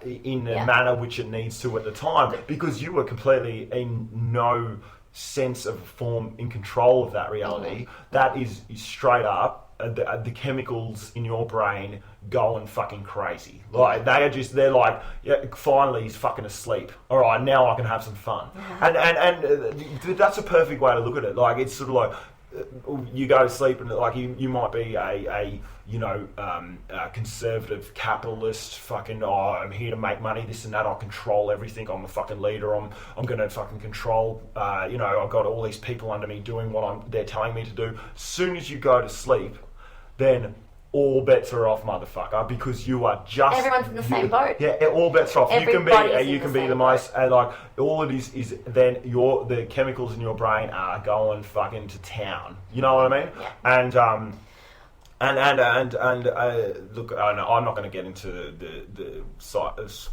in the manner which it needs to at the time, because you were completely in no sense of form in control of that reality. That is straight up the chemicals in your brain going fucking crazy. They're like, finally he's fucking asleep. All right, now I can have some fun. And that's a perfect way to look at it. It's sort of like, you go to sleep and like you might be a conservative capitalist fucking I'm here to make money, this and that, I'll control everything, I'm a fucking leader, I'm gonna fucking control I've got all these people under me doing what they're telling me to do. As soon as you go to sleep, then all bets are off, motherfucker, because you are just... Everyone's in the same boat. Yeah, all bets are off. You can be the most... all it is then the chemicals in your brain are going fucking to town. You know what I mean? Yeah. And look, I'm not going to get into the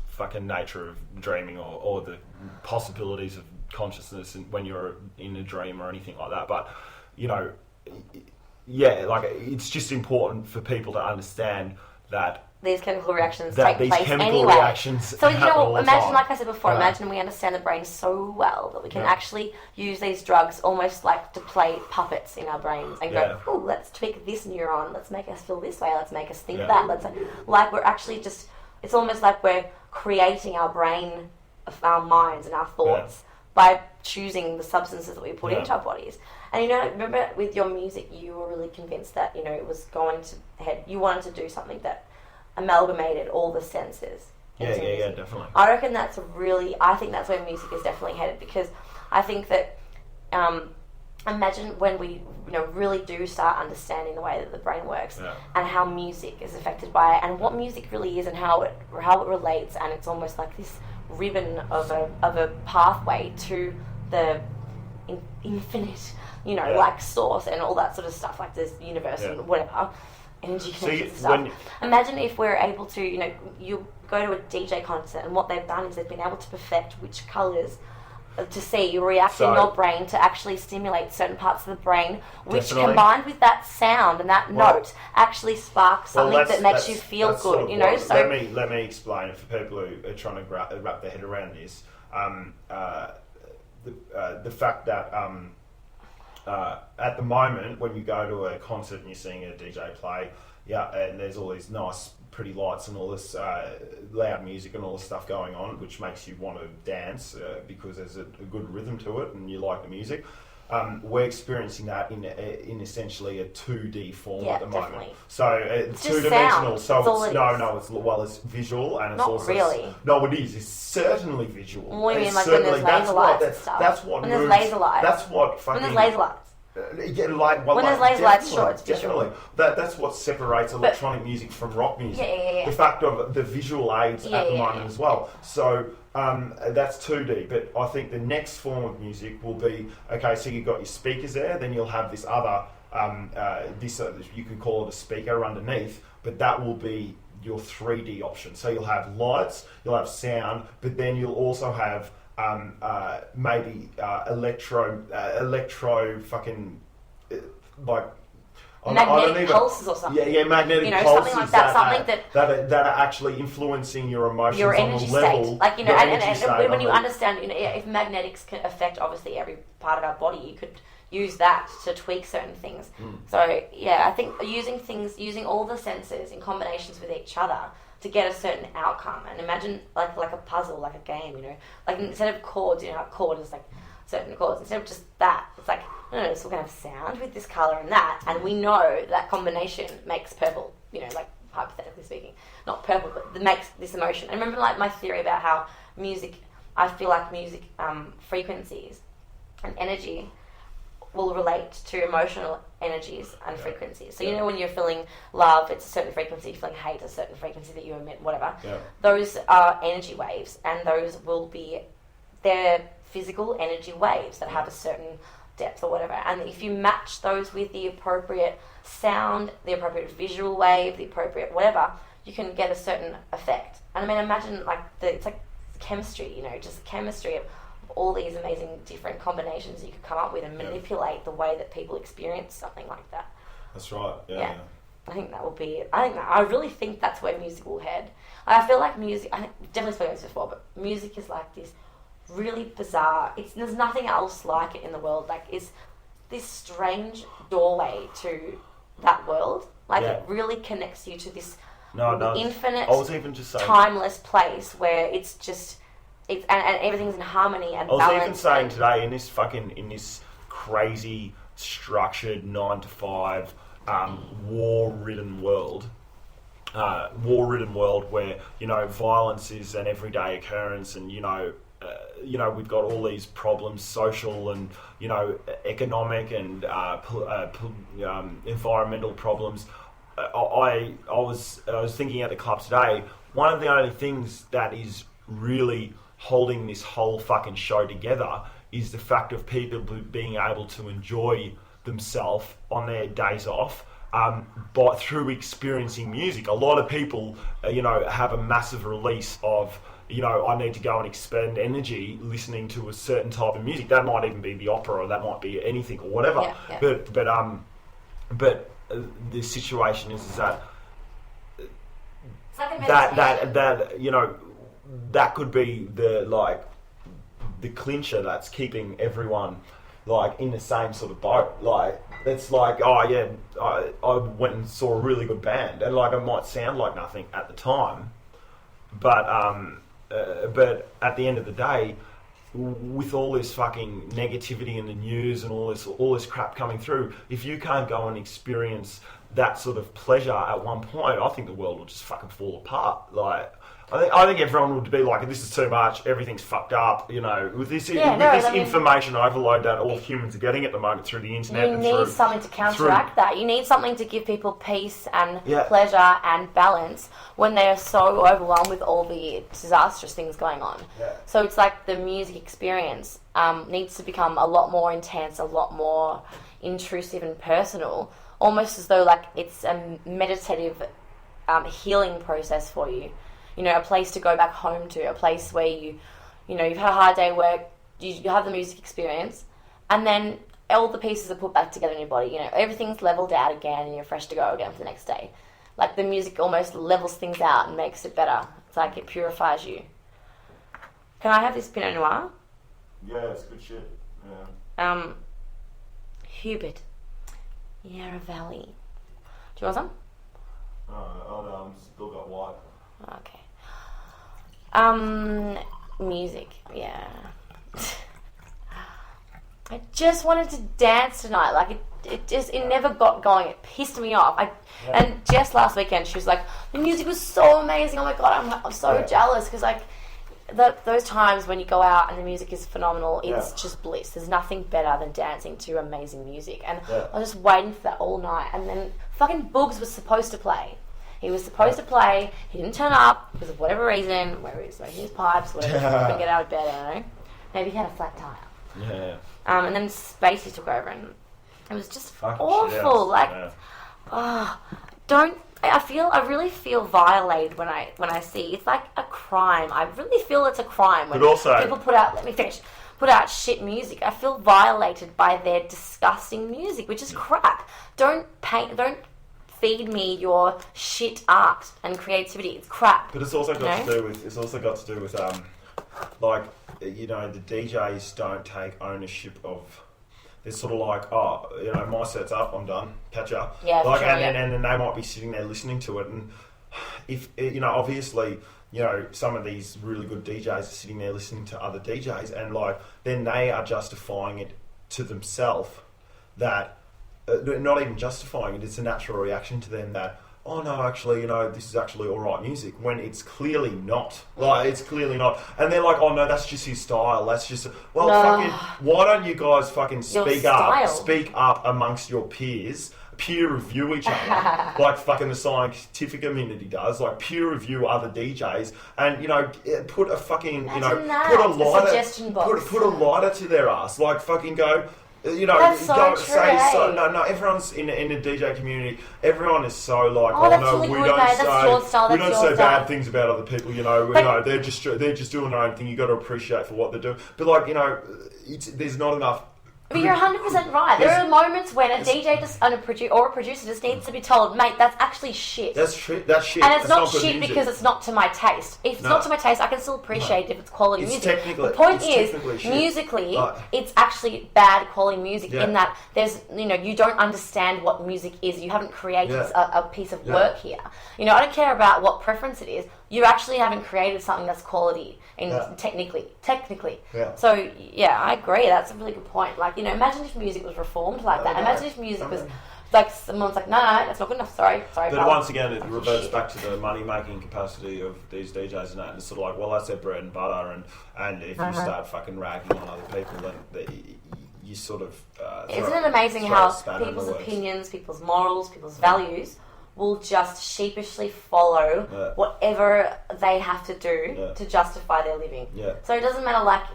fucking nature of dreaming or the possibilities of consciousness when you're in a dream or anything like that, but, yeah, like it's just important for people to understand that these chemical reactions take place anyway. Reactions so imagine, time. like I said before, imagine we understand the brain so well that we can actually use these drugs almost like to play puppets in our brains and go, oh, let's tweak this neuron, let's make us feel this way, let's make us think that. Like we're actually just, it's almost like we're creating our brain, our minds and our thoughts by choosing the substances that we put into our bodies. And remember with your music, you were really convinced that it was going to head. You wanted to do something that amalgamated all the senses. Yeah, definitely. I reckon I think that's where music is definitely headed, because I think that imagine when we really do start understanding the way that the brain works and how music is affected by it and what music really is and how it relates, and it's almost like this ribbon of a pathway to the infinite like source and all that sort of stuff, like this universe and whatever, energy and stuff. Imagine if we're able to, you go to a DJ concert and what they've done is they've been able to perfect which colours to see react in your brain to actually stimulate certain parts of the brain, which combined with that sound and that note actually sparks something that makes you feel good. So let me explain it for people who are trying to wrap their head around this. The fact that at the moment, when you go to a concert and you're seeing a DJ play, and there's all these nice, pretty lights and all this loud music and all this stuff going on, which makes you want to dance because there's a good rhythm to it and you like the music. We're experiencing that in essentially a 2D form at the moment. So it's two-dimensional. It's visual and it's not also really. No, it is. It's certainly visual. What do you mean, like when there's laser lights and stuff? That's what. When there's laser lights. That's what fucking. When there's laser lights. When there's laser lights, sure, it's visual. Definitely. That's what separates electronic music from rock music. Yeah. The fact of the visual aids at the moment as well. So that's 2D. But I think the next form of music will be, okay, so you've got your speakers there, then you'll have this other, you could call it a speaker underneath, but that will be your 3D option. So you'll have lights, you'll have sound, but then you'll also have maybe electro fucking like magnetic pulses or something. Yeah, magnetic pulses. Something like that. That are actually influencing your emotions, your energy on a level, state. Like and when you understand, if magnetics can affect obviously every part of our body, you could use that to tweak certain things. So I think using all the senses in combinations with each other to get a certain outcome. And imagine like a puzzle, like a game, like instead of chords, a chord is like certain chords. Instead of just that, it's like, no, so we're going to have sound with this colour and that, and we know that combination makes purple, like hypothetically speaking. Not purple, but it makes this emotion. And remember like my theory about how I feel like music frequencies and energy will relate to emotional energies and frequencies. So when you're feeling love, it's a certain frequency. You're feeling hate, a certain frequency that you emit, whatever. Those are energy waves, and those will be their physical energy waves that have a certain depth or whatever. And if you match those with the appropriate sound, the appropriate visual wave, the appropriate whatever, you can get a certain effect. And I mean, imagine it's like chemistry, just chemistry of all these amazing different combinations you could come up with and manipulate the way that people experience something like that. That's right. Yeah. I really think that's where music will head. I feel like music, I definitely spoke about this before, but music is like this really bizarre, there's nothing else like it in the world. Like, it's this strange doorway to that world. Like, it really connects you to this infinite, I was even just saying, timeless place where it's just, and everything's in harmony and balance. I was even saying today, in this crazy structured 9 to 5 war-ridden world. War-ridden world where violence is an everyday occurrence, and we've got all these problems, social and economic and environmental problems. I was thinking at the club today. One of the only things that is really holding this whole fucking show together is the fact of people being able to enjoy themselves on their days off. But through experiencing music, a lot of people, have a massive release of, I need to go and expend energy listening to a certain type of music. That might even be the opera, or that might be anything, or whatever. Yeah. But the situation is that it's like a that could be the clincher that's keeping everyone in the same sort of boat. It's like, oh yeah, I went and saw a really good band, and it might sound like nothing at the time, but at the end of the day, with all this fucking negativity in the news and all this crap coming through, if you can't go and experience that sort of pleasure at one point, I think the world will just fucking fall apart. I think everyone would be like, this is too much, everything's fucked up, with this information overload that all humans are getting at the moment through the internet. You need something to counteract that. You need something to give people peace and pleasure and balance when they are so overwhelmed with all the disastrous things going on. Yeah. So it's like the music experience needs to become a lot more intense, a lot more intrusive and personal, almost as though it's a meditative healing process for you. A place to go back home to, a place where you've had a hard day at work, you have the music experience, and then all the pieces are put back together in your body. Everything's leveled out again, and you're fresh to go again for the next day. The music almost levels things out and makes it better. It's like it purifies you. Can I have this Pinot Noir? Yeah, it's good shit. Yeah. Hubert, Yarra Valley. Do you want some? No, still got white. Okay. Music, yeah. I just wanted to dance tonight. It never got going. It pissed me off. And Jess last weekend, she was like, the music was so amazing. Oh my god, I'm so jealous because those times when you go out and the music is phenomenal, it's just bliss. There's nothing better than dancing to amazing music. And I was just waiting for that all night. And then fucking Boogs was supposed to play. He was supposed to play. He didn't turn up because of whatever reason. Whether he was smoking his pipes, whatever. He couldn't get out of bed. I don't know. Maybe he had a flat tire. Yeah. And then Spacey took over, and it was just awful. I really feel violated when I see it's like a crime. I really feel it's a crime when people put out shit music. I feel violated by their disgusting music, which is crap. Don't feed me your shit art and creativity. It's crap. But it's also got to do with the DJs don't take ownership of. They're sort of like, my set's up, I'm done, catch up. Yeah, and then they might be sitting there listening to it, and if obviously, some of these really good DJs are sitting there listening to other DJs, and then they are justifying it to themselves that. Not even justifying it, it's a natural reaction to them that, oh no, actually, this is actually alright music, when it's clearly not. It's clearly not. And they're like, oh no, that's just his style, that's just... fucking, why don't you guys fucking speak up amongst your peers, peer review each other, like fucking the scientific community does, peer review other DJs, and, put a fucking, put a lighter to their ass, fucking go... That's so don't true, say so. No. Everyone's in the DJ community. Everyone is so we don't say bad things about other people. They're just doing their own thing. You got to appreciate for what they're doing. But there's not enough. But you're 100% right. There are moments when a DJ or a producer just needs to be told, mate, that's actually shit. That's shit. That's shit. And it's not shit because it's not to my taste. If it's not to my taste, I can still appreciate if it's quality music. The point is, musically, it's actually bad quality music in that there's, you don't understand what music is. You haven't created a piece of work here. I don't care about what preference it is. you actually haven't created something that's quality technically. Yeah. So yeah, I agree. That's a really good point. Like, you know, imagine if music was reformed like that. Imagine if music was like someone's like, no, that's not good enough. Sorry. But once again, it reverts back to the money-making capacity of these DJs and that. And it's sort of like, well, that's their bread and butter. And if you start fucking ragging on other people, then you sort of isn't it amazing how people's opinions, people's morals, people's values will just sheepishly follow whatever they have to do to justify their living. Yeah. So it doesn't matter, like,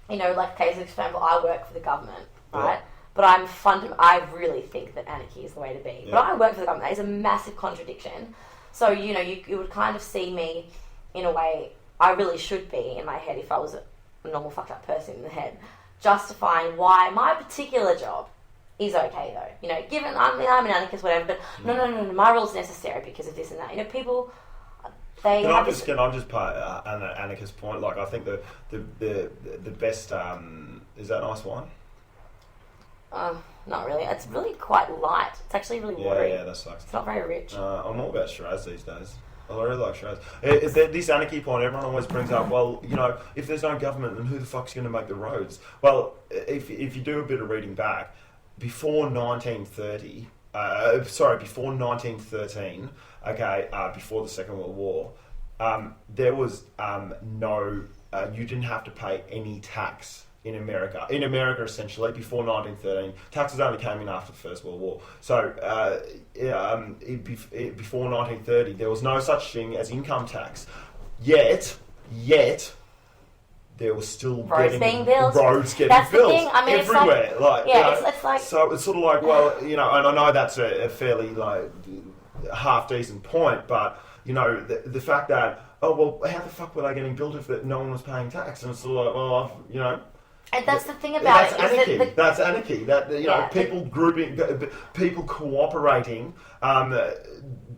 you know, like case of example, I work for the government, right? But I really think that anarchy is the way to be. But I work for the government. That is a massive contradiction. So, you know, you would kind of see me in a way I really should be in my head if I was a normal fucked up person in the head, justifying why my particular job is okay though. You know, given I'm an anarchist, whatever, but no, my role's necessary because of this and that. You know, people Can I just put an anarchist point? Like, I think the best is that nice wine? Not really. It's really quite light. It's actually really watery. Yeah, that sucks. It's not very rich. I'm all about Shiraz these days. I really like Shiraz. This anarchy point, everyone always brings up, well, you know, if there's no government, then who the fuck's going to make the roads? Well, if you do a bit of reading back, before 1913, before the Second World War, there was you didn't have to pay any tax in America. In America, essentially, before 1913, taxes only came in after the First World War. So, before 1930, there was no such thing as income tax. Yet, there was still roads getting built. That's built the thing. I mean, everywhere. It's like so it's sort of like, well, you know, and I know that's a fairly like half decent point, but you know, the fact that how the fuck were they getting built if no one was paying tax? And it's sort of like, well, you know. And that's the thing about that's anarchy. That's anarchy. That you know, people grouping, people cooperating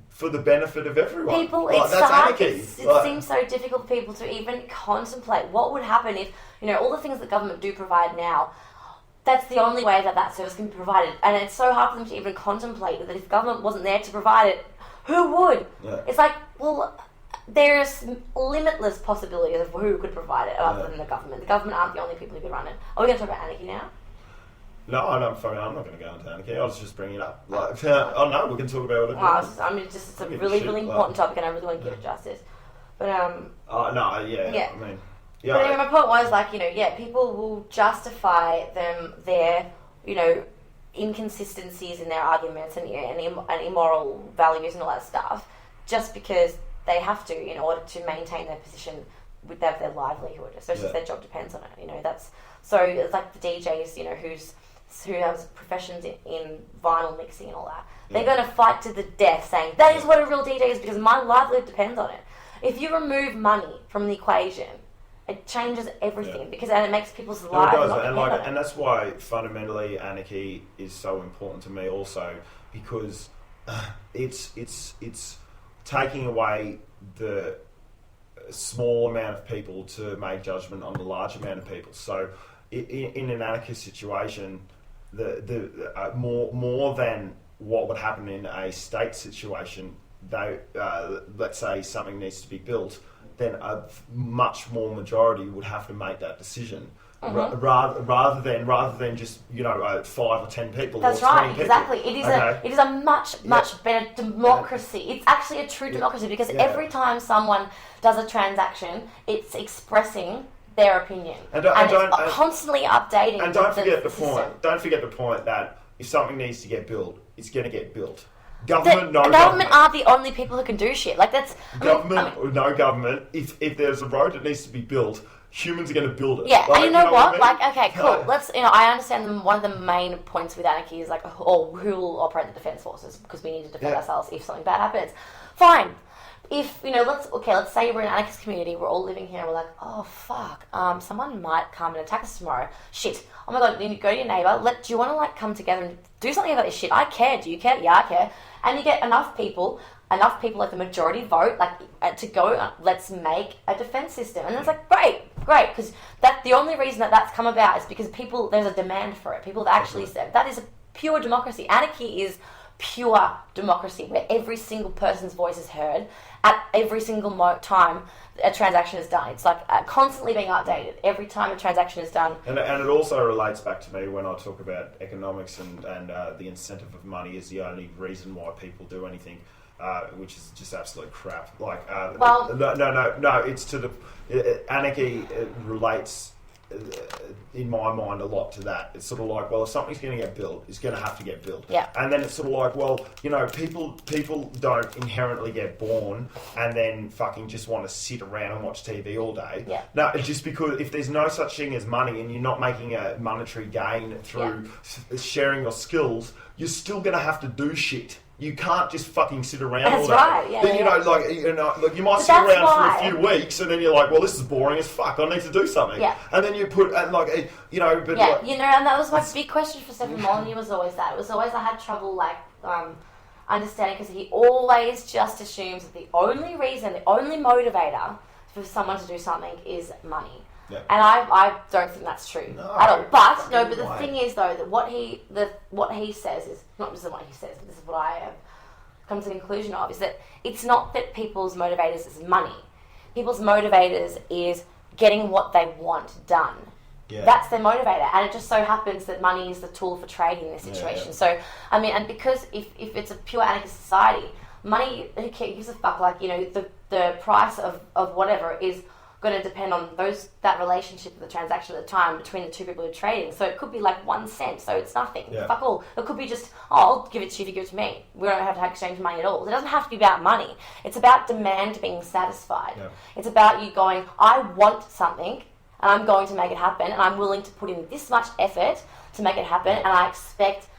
for the benefit of everyone. It seems so difficult for people to even contemplate what would happen if, you know, all the things that government do provide now. That's the only way that service can be provided, and it's so hard for them to even contemplate that if government wasn't there to provide it, who would? Yeah. It's like, well, there's limitless possibilities of who could provide it other than the government. The government aren't the only people who can run it. Are we going to talk about anarchy now? No, I'm not going to go into anarchy. I was just bringing it up. Like, oh no, we can talk about it. It's a really, really important topic, and I really want to give it justice. But I mean, yeah. But anyway, my point was, like, you know, people will justify their, you know, inconsistencies in their arguments and immoral values and all that stuff, just because they have to in order to maintain their position with their livelihood, especially if their job depends on it. You know, so it's like the DJs, you know, who has professions in vinyl mixing and all that. They're going to fight to the death saying, that is what a real DJ is because my livelihood depends on it. If you remove money from the equation, it changes everything and it makes people's lives and that's why fundamentally anarchy is so important to me also, because it's taking away the small amount of people to make judgment on the large amount of people. So in an anarchist situation, the more than what would happen in a state situation, let's say something needs to be built, then a much more majority would have to make that decision. Rather than just 5 or 10 people. That's or 20 right, people. exactly. It is a much better democracy. It's actually a true democracy because every time someone does a transaction, it's expressing their opinion and it's constantly updating. And don't forget the point. Don't forget the point that if something needs to get built, it's going to get built. Government aren't the only people who can do shit. Like that's no government. If there's a road that needs to be built, humans are going to build it. Yeah, and you know what? Like, okay, cool. Let's, I understand one of the main points with anarchy is like, who will operate the defence forces because we need to defend ourselves if something bad happens. Fine. If, let's say we're in an anarchist community, we're all living here and we're like, oh, fuck, someone might come and attack us tomorrow. Shit. Oh my God, you go to your neighbour, do you want to, come together and do something about this shit? I care. Do you care? Yeah, I care. And you get enough people, like the majority vote, to go, let's make a defence system. And it's like, great, because the only reason that's come about is because there's a demand for it. People have actually said, that is a pure democracy. Anarchy is pure democracy where every single person's voice is heard at every single time a transaction is done. It's like constantly being updated every time a transaction is done. And it also relates back to me when I talk about economics and the incentive of money is the only reason why people do anything, which is just absolute crap. Like, no, it's to the anarchy. It relates in my mind a lot to that. It's sort of like, well, if something's going to get built, it's going to have to get built. Yeah. And then it's sort of like, well, you know, people don't inherently get born and then fucking just want to sit around and watch TV all day. Yeah. No, it's just because if there's no such thing as money and you're not making a monetary gain through sharing your skills, you're still going to have to do shit. You can't just fucking sit around all day. That's right, yeah. Then, you might sit around for a few weeks and then you're like, well, this is boring as fuck. I need to do something. Yeah. And then you put, and that was my big question for Stephen Molyneux was always that. It was always I had trouble, understanding because he always just assumes that the only reason, the only motivator for someone to do something is money. Yeah. And I don't think that's true at all. But the thing is though that what he says is not just what he says, but this is what I have come to the conclusion of is that it's not that people's motivators is money. People's motivators is getting what they want done. Yeah. That's their motivator, and it just so happens that money is the tool for trade in this situation. Yeah. So I mean, and because if it's a pure anarchist society, money who gives a fuck? Like, you know, the price of whatever is going to depend on that relationship of the transaction at the time between the two people who are trading. So it could be like 1 cent, so it's nothing. Yeah. Fuck all. It could be just, I'll give it to you if you give it to me. We don't have to exchange money at all. It doesn't have to be about money. It's about demand being satisfied. Yeah. It's about you going, I want something, and I'm going to make it happen, and I'm willing to put in this much effort to make it happen, and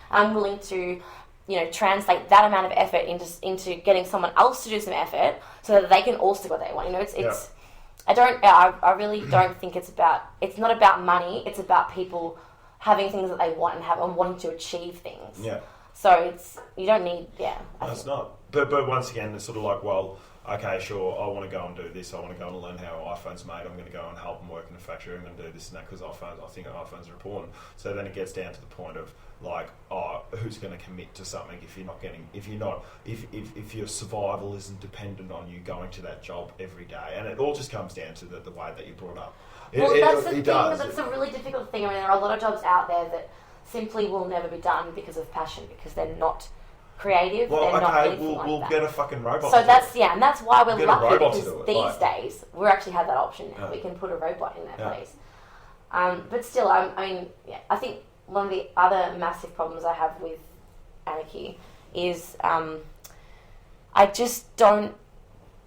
I'm willing to, you know, translate that amount of effort into getting someone else to do some effort so that they can also do what they want. You know, it's I really don't think it's not about money, it's about people having things that they want and wanting to achieve things. Yeah. So you don't need, it's not. But once again, it's sort of like, well, okay, sure, I want to go and do this, I want to go and learn how iPhones are made, I'm going to go and help them work in a factory, I'm going to do this and that because I think iPhones are important. So then it gets down to the point of like, who's going to commit to something if your survival isn't dependent on you going to that job every day, and it all just comes down to the way that you're brought up. That's a really difficult thing. I mean, there are a lot of jobs out there that simply will never be done because of passion, because they're not creative. Well, they're not okay, anything we'll like get that. a fucking robot. So and that's why we're lucky because these days we actually have that option now. Yeah. We can put a robot in that place. But still, I think one of the other massive problems I have with anarchy is I just don't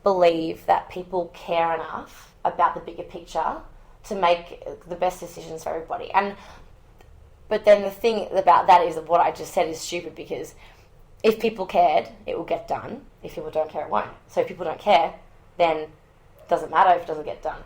believe that people care enough about the bigger picture to make the best decisions for everybody. But then the thing about that is that what I just said is stupid, because if people cared, it will get done. If people don't care, it won't. So if people don't care, then it doesn't matter if it doesn't get done.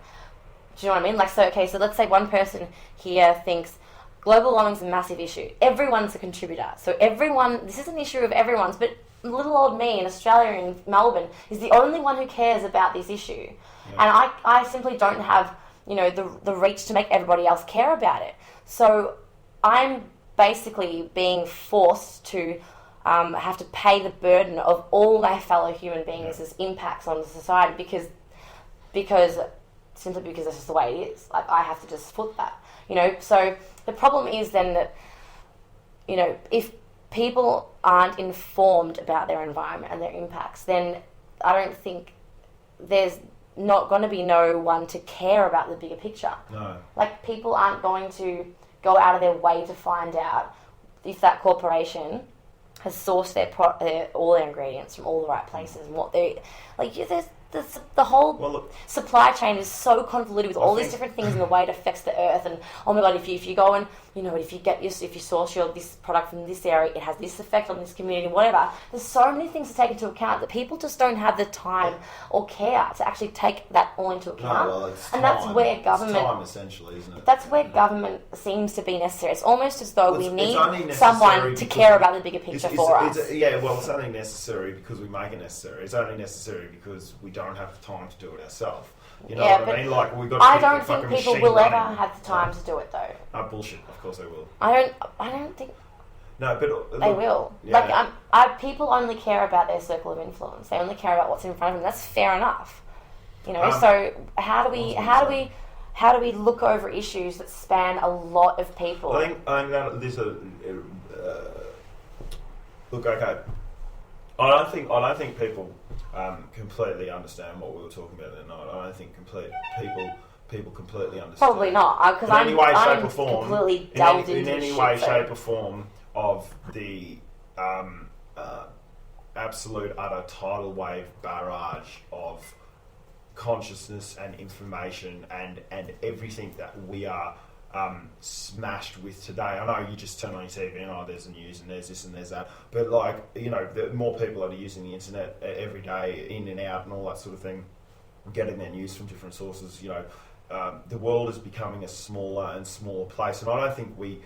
Do you know what I mean? So let's say one person here thinks global warming is a massive issue. Everyone's a contributor. So this is an issue of everyone's, but little old me in Australia, in Melbourne, is the only one who cares about this issue. Yeah. And I simply don't have, you know, the reach to make everybody else care about it. So I'm basically being forced to have to pay the burden of all my fellow human beings' impacts on the society because simply because that's just the way it is. Like, I have to just foot that, you know. So the problem is then that, you know, if people aren't informed about their environment and their impacts, then I don't think there's not going to be no one to care about the bigger picture. No. Like, people aren't going to go out of their way to find out if that corporation has sourced all their ingredients from all the right places and what they like. The whole supply chain is so convoluted with all these different things and the way it affects the earth. And oh my god, if you go and, you know, if you source this product from this area, it has this effect on this community, whatever. There's so many things to take into account that people just don't have the time or care to actually take that all into account. No, it's and time. That's where government, it's time, essentially, isn't it? That's where government seems to be necessary. It's almost as though we need someone to care about the bigger picture for us. It's only necessary because we make it necessary. It's only necessary because we don't have the time to do it ourselves. You know what I mean? Like, we've got. I don't think people will ever have the time to do it, though. Bullshit. Of course they will. I don't think. No, but They will. Yeah. People only care about their circle of influence. They only care about what's in front of them. That's fair enough. So how do we look over issues that span a lot of people? I think there's look, okay. I don't think people completely understand what we were talking about that night. I don't think people completely understand. Probably not, because I'm completely delved into any way, shape, or form of the absolute utter tidal wave barrage of consciousness and information and everything that we are smashed with today. I know you just turn on your TV and there's the news and there's this and there's that, but the more people that are using the internet every day, in and out and all that sort of thing, getting their news from different sources, the world is becoming a smaller and smaller place, and I don't think we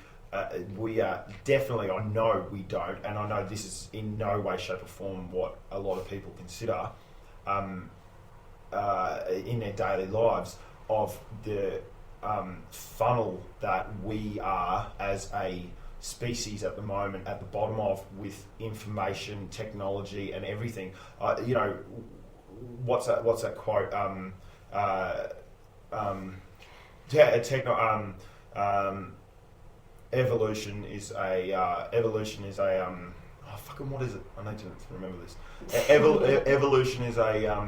are definitely, I know we don't, and I know this is in no way, shape or form what a lot of people consider in their daily lives, of the funnel that we are as a species at the moment at the bottom of, with information, technology and everything. What's that quote? Evolution is a fucking, what is it? I need to remember this. Evolution is a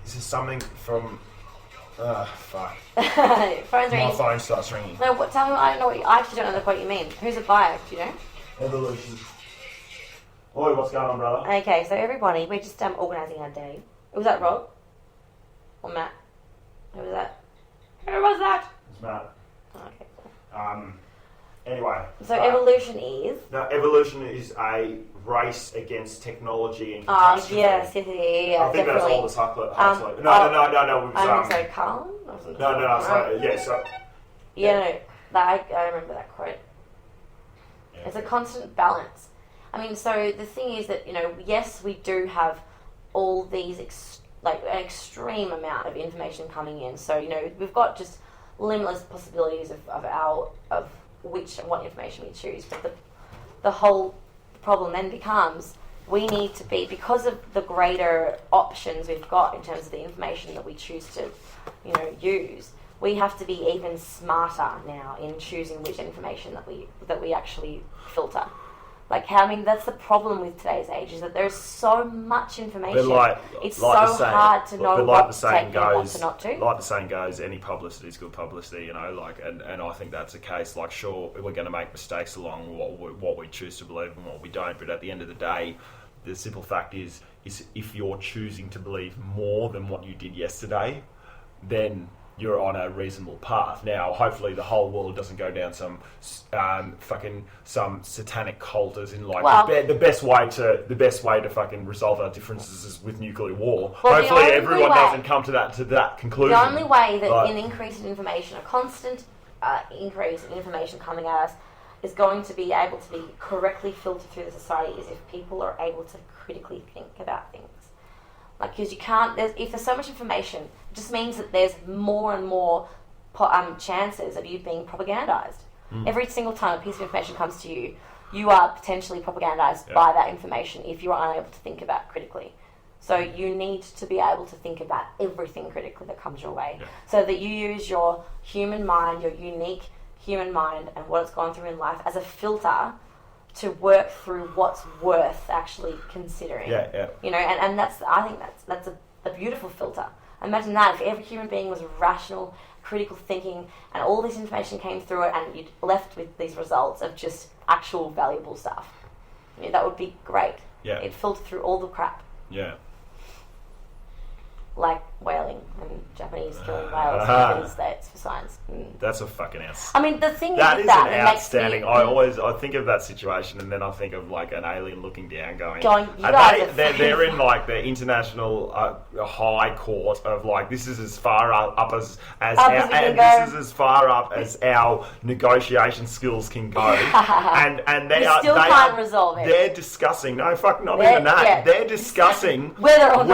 this is something from fuck. Phone's ringing. My phone starts ringing. No, tell me. I don't know. I actually don't know the quote you mean. Who's it by? Do you know? Evolution. Oi, what's going on, brother? Okay, so everybody, we're just organising our day. Was that Rob? Or Matt? Who was that? Who was that? It's Matt. Okay. Anyway. So evolution is? No, evolution is a race against technology and catastrophe. Yes, yeah, I think definitely. that's all the cycle. No. I'm sorry, Carl? No. Sorry. Yeah, so. Yeah, no, I remember that quote. Yeah. It's a constant balance. I mean, so the thing is that, yes, we do have all these, an extreme amount of information coming in. So, we've got just limitless possibilities of what information we choose. But the whole problem then becomes, we need to be, because of the greater options we've got in terms of the information that we choose to, use, we have to be even smarter now in choosing which information that we actually filter. That's the problem with today's age, is that there's so much information. It's so hard to know what to take and what to not do. Like the saying goes, any publicity is good publicity, and I think that's the case. Sure, we're going to make mistakes along what we choose to believe and what we don't, but at the end of the day, the simple fact is if you're choosing to believe more than what you did yesterday, then you're on a reasonable path. Now, hopefully the whole world doesn't go down some satanic cult, as in the best way to fucking resolve our differences is with nuclear war. Hopefully everyone doesn't come to that conclusion. The only way that an increase in information, a constant increase in information coming at us, is going to be able to be correctly filtered through the society is if people are able to critically think about things. Because you can't, if there's so much information, it just means that there's more and more chances of you being propagandized. Every single time a piece of information comes to you, you are potentially propagandized by that information if you are unable to think about critically. So you need to be able to think about everything critically that comes your way, so that you use your human mind, your unique human mind, and what it's gone through in life as a filter to work through what's worth actually considering. And I think that's a beautiful filter. Imagine that if every human being was rational, critical thinking, and all this information came through it, and you'd left with these results of just actual valuable stuff. That would be great. Yeah. It'd filter through all the crap. Yeah. Like whaling and Japanese killing whales in the United States for science. That's a fucking outstanding. I mean, the thing that is is that an outstanding. I think of that situation, and then I think of an alien looking down, going. They're in the international high court of this is as far up as this is as far up as our negotiation skills can go, and they can't resolve it. They're discussing. No, fuck, not even that. Yeah. They're discussing whether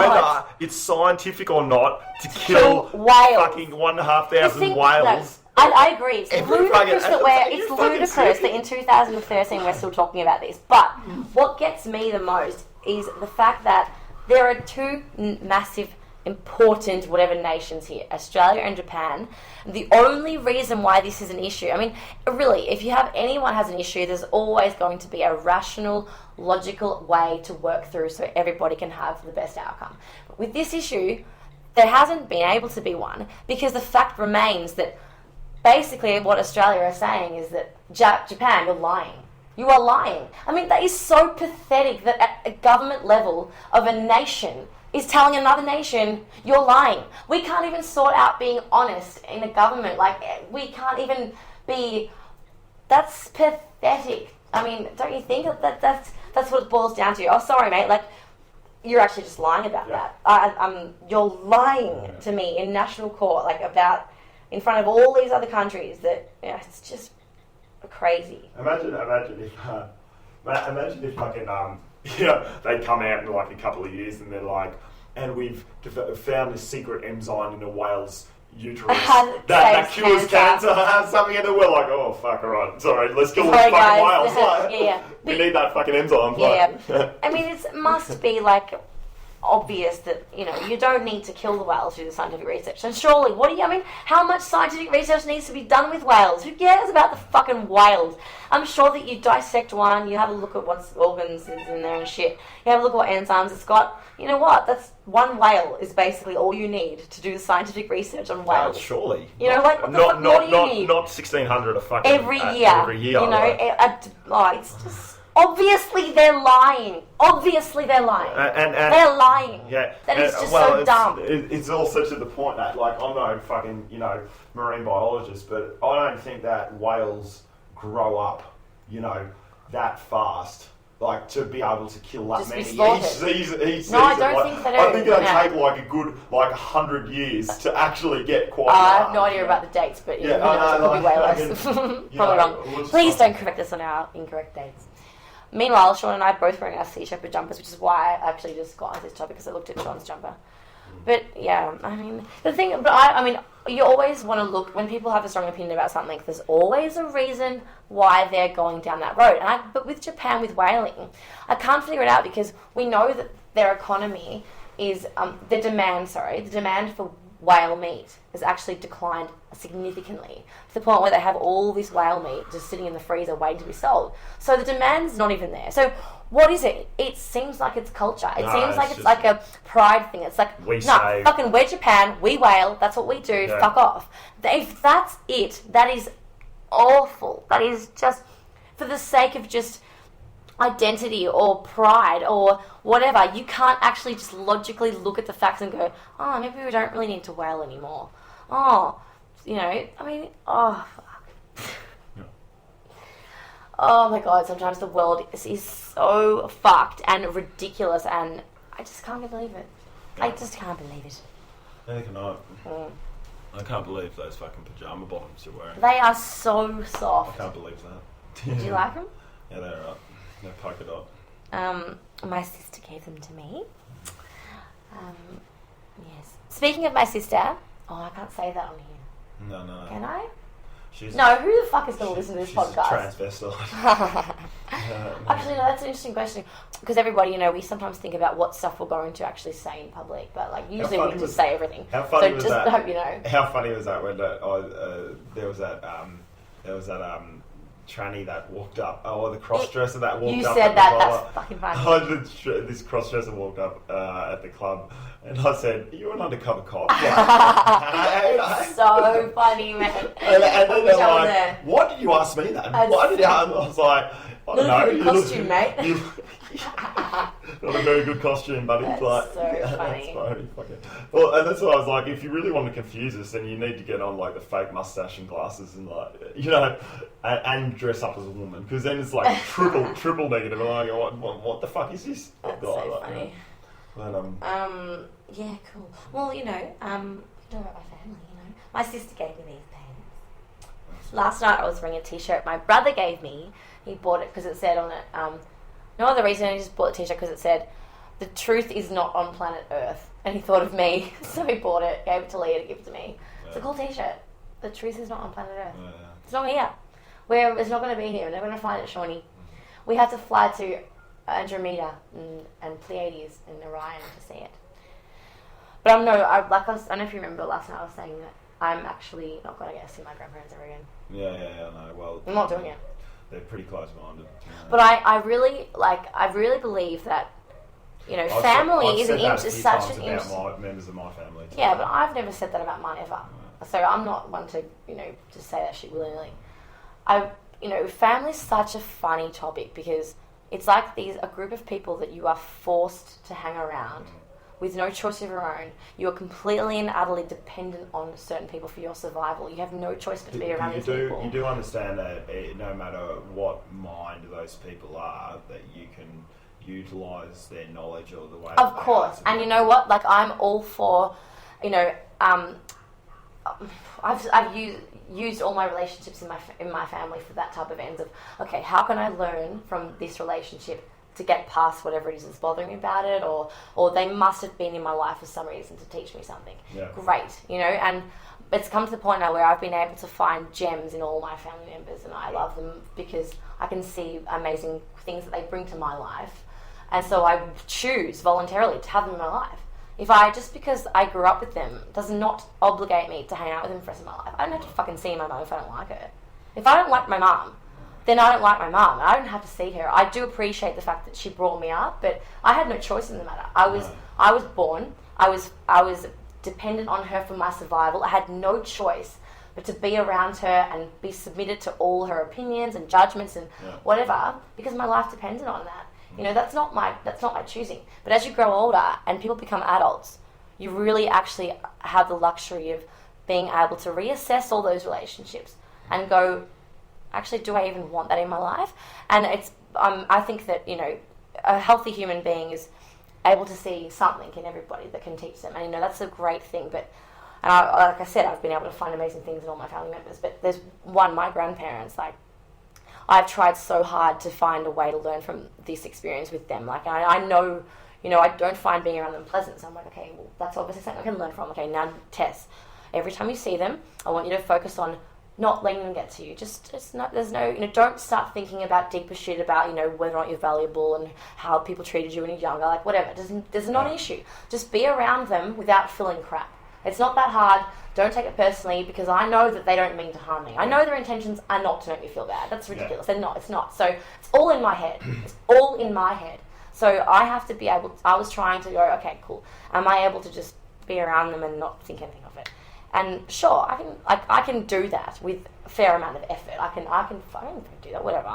it's scientific or not to kill whales. fucking 1,500 whales I agree. It's Every ludicrous fucking- that are you it's fucking ludicrous serious? that in 2013 we're still talking about this. But what gets me the most is the fact that there are two massive, important, whatever nations here, Australia and Japan. The only reason why this is an issue, I mean, really, if you have anyone has an issue, there's always going to be a rational, logical way to work through so everybody can have the best outcome. But with this issue, there hasn't been able to be one because the fact remains that basically what Australia are saying is that Japan, you're lying. You are lying. I mean, that is so pathetic that at a government level of a nation is telling another nation, you're lying. We can't even sort out being honest in a government. Like, we can't even be... That's pathetic. I mean, don't you think that's what it boils down to? Oh, sorry, mate. Like, you're actually just lying about that. You're lying to me in national court, like, about... in front of all these other countries that, it's just crazy. Imagine if fucking they come out in like a couple of years and they're like, and we've found this secret enzyme in a whale's uterus that cures cancer. Something, and we're like, oh fuck, alright, sorry, let's kill all the fucking whales. Like, we need that fucking enzyme. I mean, it must be like obvious that, you don't need to kill the whales through the scientific research. And surely, how much scientific research needs to be done with whales? Who cares about the fucking whales? I'm sure that you dissect one, you have a look at what organs is in there and shit. You have a look at what enzymes it's got. You know what? That's one whale is basically all you need to do the scientific research on whales. Surely. What do you need? Not 1,600 a fucking... Every year. It's just... Obviously they're lying. And they're lying. Yeah. That is just so dumb. It's also to the point that, like, I'm no fucking, marine biologist, but I don't think that whales grow up, that fast. Like, to be able to kill that Just many be slaughtered. each season. No, I don't think they do. I think it'll take like a good 100 years to actually get quite large. I have no idea about the dates, but it could be way less. Probably wrong. Please don't correct us on our incorrect dates. Meanwhile, Sean and I are both wearing our Sea Shepherd jumpers, which is why I actually just got on this topic because I looked at Sean's jumper. But yeah, I mean, you always want to look, when people have a strong opinion about something, there's always a reason why they're going down that road. But with Japan, with whaling, I can't figure it out because we know that their economy is, the demand for whale meat has actually declined significantly to the point where they have all this whale meat just sitting in the freezer waiting to be sold. So the demand's not even there. So what is it? It seems like it's culture. It seems like it's like a pride thing. It's like, we're Japan, we whale, that's what we do, fuck off. If that's it, that is awful. That is just for the sake of just identity or pride or whatever. You can't actually just logically look at the facts and go, oh, maybe we don't really need to whale anymore. Oh, fuck. Oh my god, sometimes the world is so fucked and ridiculous and I just can't believe it. I just can't believe it. Neither can I. I can't believe those fucking pyjama bottoms you're wearing. They are so soft. I can't believe that. Did you like them? Yeah, they're right. They're polka dot. My sister gave them to me. Yes. Speaking of my sister, I can't say that on here. No. Can I? Who the fuck is going to listen to this podcast? She's a transvestite. Actually, no, that's an interesting question. Because everybody, we sometimes think about what stuff we're going to actually say in public. But, usually we just say everything. How funny so was just that? hope you know. How funny was that when there was that tranny that walked up, the cross-dresser that walked up. You said that, that's fucking funny. This cross-dresser walked up at the club, and I said, "You're an undercover cop." It's so funny, man. And then they're like, "Why did you ask me that? Why did you?" I was like, "I don't know." Good costume, mate. Not a very good costume, buddy. That's so funny. Well, and that's why I was like, if you really want to confuse us, then you need to get on the fake mustache and glasses and and dress up as a woman, because then it's triple negative. And I'm like, what the fuck is this? That's so funny. But, yeah, cool. Well, about my family, my sister gave me these pants. Last night I was wearing a t-shirt my brother gave me. He bought it because it said on it, no other reason, he just bought the t-shirt because it said, "The truth is not on planet Earth." And he thought of me, so he bought it, gave it to Leah to give it to me. It's a cool t-shirt. the truth is not on planet Earth. Yeah. It's not here. It's not going to be here. We're not going to find it, Shawnee. We have to fly to Andromeda and Pleiades and Orion to see it. But I don't know if you remember last night I was saying that I'm actually not going to get to see my grandparents ever again. Yeah, no. Well, I'm not doing it. They're pretty close-minded. But I really believe that, family is such an about members of my family. Too. Yeah, but I've never said that about mine ever. So I'm not one to, just say that shit willy-nilly. Family's such a funny topic because it's like a group of people that you are forced to hang around with no choice of your own. You are completely and utterly dependent on certain people for your survival. You have no choice but to be around these people. You do understand that no matter what mind those people are, that you can utilise their knowledge or the way. Of course, and you know what? Like I'm all for, I've used all my relationships in my family for that type of ends of, okay, how can I learn from this relationship to get past whatever it is that's bothering me about it, or they must have been in my life for some reason to teach me something. Yeah. Great, and it's come to the point now where I've been able to find gems in all my family members, and I love them because I can see amazing things that they bring to my life, and so I choose voluntarily to have them in my life. Just because I grew up with them does not obligate me to hang out with them for the rest of my life. I don't have to fucking see my mum if I don't like her. If I don't like my mum, then I don't like my mum. I don't have to see her. I do appreciate the fact that she brought me up, but I had no choice in the matter. I was born. I was dependent on her for my survival. I had no choice but to be around her and be submitted to all her opinions and judgments and whatever, because my life depended on that. That's not my choosing. But as you grow older and people become adults, you really actually have the luxury of being able to reassess all those relationships and go, actually, do I even want that in my life? And it's I think that a healthy human being is able to see something in everybody that can teach them, and that's a great thing. But like I said, I've been able to find amazing things in all my family members. But there's my grandparents, like. I've tried so hard to find a way to learn from this experience with them. Like, I know, I don't find being around them pleasant. So I'm like, okay, well, that's obviously something I can learn from. Okay, now, Tess, every time you see them, I want you to focus on not letting them get to you. Don't start thinking about deeper shit about, whether or not you're valuable and how people treated you when you're younger. Like, whatever. There's not an issue. Just be around them without feeling crap. It's not that hard. Don't take it personally because I know that they don't mean to harm me. I know their intentions are not to make me feel bad. That's ridiculous. They're not. It's not. So it's all in my head. It's all in my head. So I have to be able I was trying to go, okay, cool. Am I able to just be around them and not think anything of it? And sure, I can do that with a fair amount of effort. I can do that, whatever.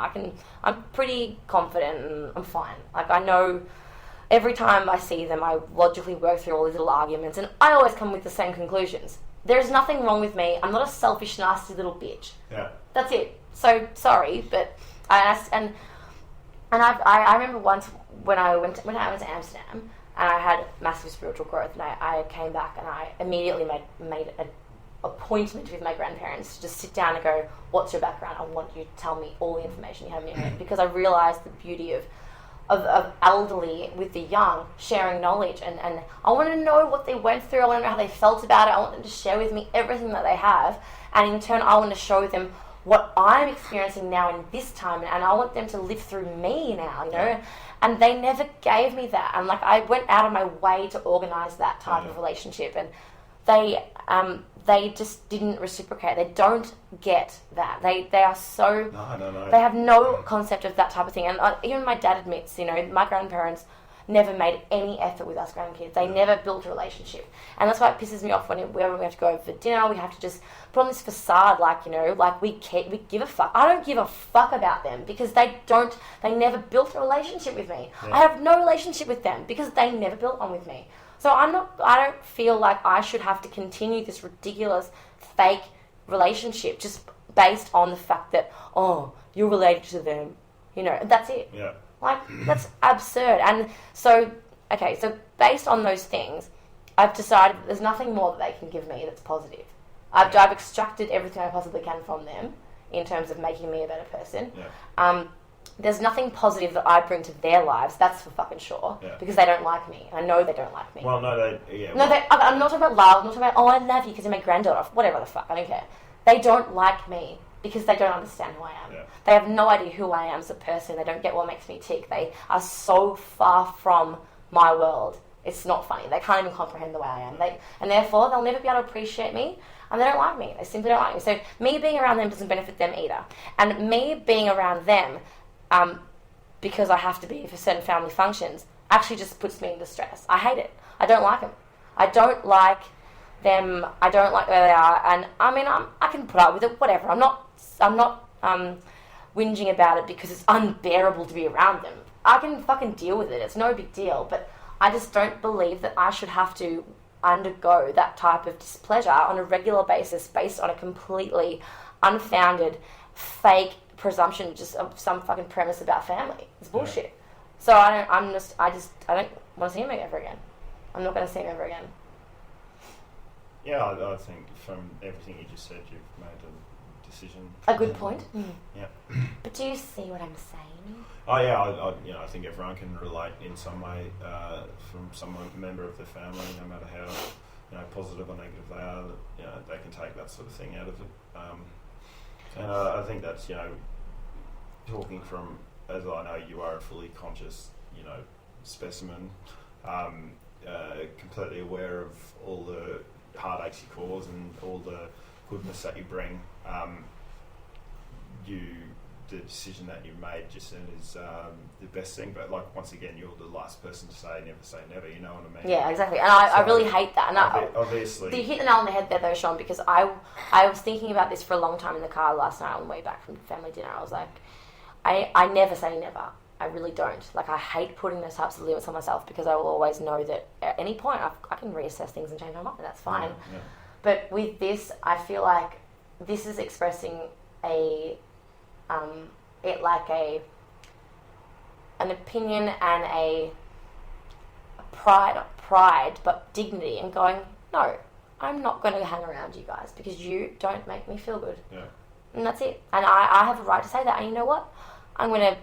I'm pretty confident and I'm fine. Like I know every time I see them, I logically work through all these little arguments and I always come with the same conclusions. There's nothing wrong with me. I'm not a selfish, nasty little bitch. Yeah. That's it. So sorry, but I remember once when I went to Amsterdam and I had massive spiritual growth, and I came back and I immediately made an appointment with my grandparents to just sit down and go, what's your background? I want you to tell me all the information you have in your head, because I realised the beauty of elderly with the young sharing knowledge, and I want to know what they went through. I want to know how they felt about it. I want them to share with me everything that they have, and in turn I want to show them what I'm experiencing now in this time, and I want them to live through me now, and they never gave me that, and like I went out of my way to organise that type of relationship, and they just didn't reciprocate. They don't get that. They are so... No. They have no concept of that type of thing. And even my dad admits, my grandparents never made any effort with us grandkids. They never built a relationship. And that's why it pisses me off whenever we have to go over for dinner, we have to just put on this facade like we give a fuck. I don't give a fuck about them because they never built a relationship with me. Yeah. I have no relationship with them because they never built one with me. So I don't feel like I should have to continue this ridiculous fake relationship just based on the fact that, oh, you're related to them. That's it. Yeah. Like, that's absurd. And so based on those things, I've decided that there's nothing more that they can give me that's positive. I've extracted everything I possibly can from them in terms of making me a better person. Yeah. There's nothing positive that I bring to their lives, that's for fucking sure, because they don't like me. I know they don't like me. Well, no, I'm not talking about love, I'm not talking about, oh, I love you because you're my granddaughter, whatever the fuck, I don't care. They don't like me because they don't understand who I am. Yeah. They have no idea who I am as a person. They don't get what makes me tick. They are so far from my world. It's not funny. They can't even comprehend the way I am. And therefore, they'll never be able to appreciate me, and they don't like me. They simply don't like me. So me being around them doesn't benefit them either. And me being around them, because I have to be for certain family functions, actually just puts me in distress. I hate it. I don't like them. I don't like them. I don't like where they are. And I mean, I can put up with it. Whatever. I'm not whinging about it because it's unbearable to be around them. I can fucking deal with it. It's no big deal. But I just don't believe that I should have to undergo that type of displeasure on a regular basis based on a completely unfounded, fake presumption just of some fucking premise about family. It's bullshit. Yeah. So I don't want to see him ever again. I'm not going to see him ever again. Yeah, I think from everything you just said, you've made a decision. A good point. Yeah. But do you see what I'm saying? Oh yeah, I think everyone can relate in some way from some member of their family, no matter how positive or negative they are. That, they can take that sort of thing out of it. And I think that's talking from, as I know you are a fully conscious specimen, completely aware of all the heartaches you cause and all the goodness that you bring. The decision that you made just then is the best thing, but once again, you're the last person to say never, you know what I mean? Yeah, exactly. And I really hate that. And obviously, you hit the nail on the head there though, Sean, because I was thinking about this for a long time in the car last night on the way back from family dinner. I was like, I never say never. I really don't. I hate putting those types of limits on myself because I will always know that at any point I can reassess things and change my mind, and that's fine. Yeah. But with this, I feel like this is expressing an opinion and a pride, but dignity, and going, no, I'm not going to hang around you guys because you don't make me feel good. Yeah. And that's it. And I have a right to say that. And you know what? I'm gonna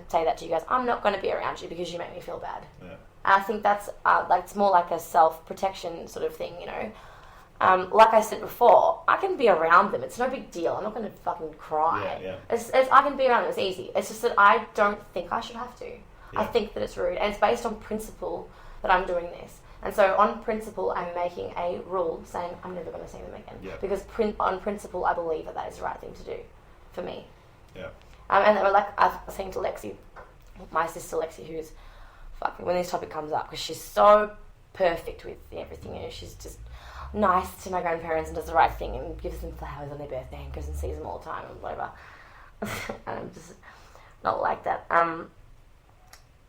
say that to you guys. I'm not going to be around you because you make me feel bad. Yeah. And I think that's it's more like a self-protection sort of thing, Like I said before, I can be around them. It's no big deal. I'm not going to fucking cry. Yeah. I can be around them. It's easy. It's just that I don't think I should have to. Yeah. I think that it's rude. And it's based on principle that I'm doing this. And so on principle, I'm making a rule saying I'm never going to see them again. Yeah. Because on principle, I believe that is the right thing to do for me. Yeah. And I was saying to Lexi, my sister Lexi, who's fucking, when this topic comes up, because she's so perfect with everything, she's just nice to my grandparents and does the right thing and gives them flowers on their birthday and goes and sees them all the time and whatever. And I'm just not like that.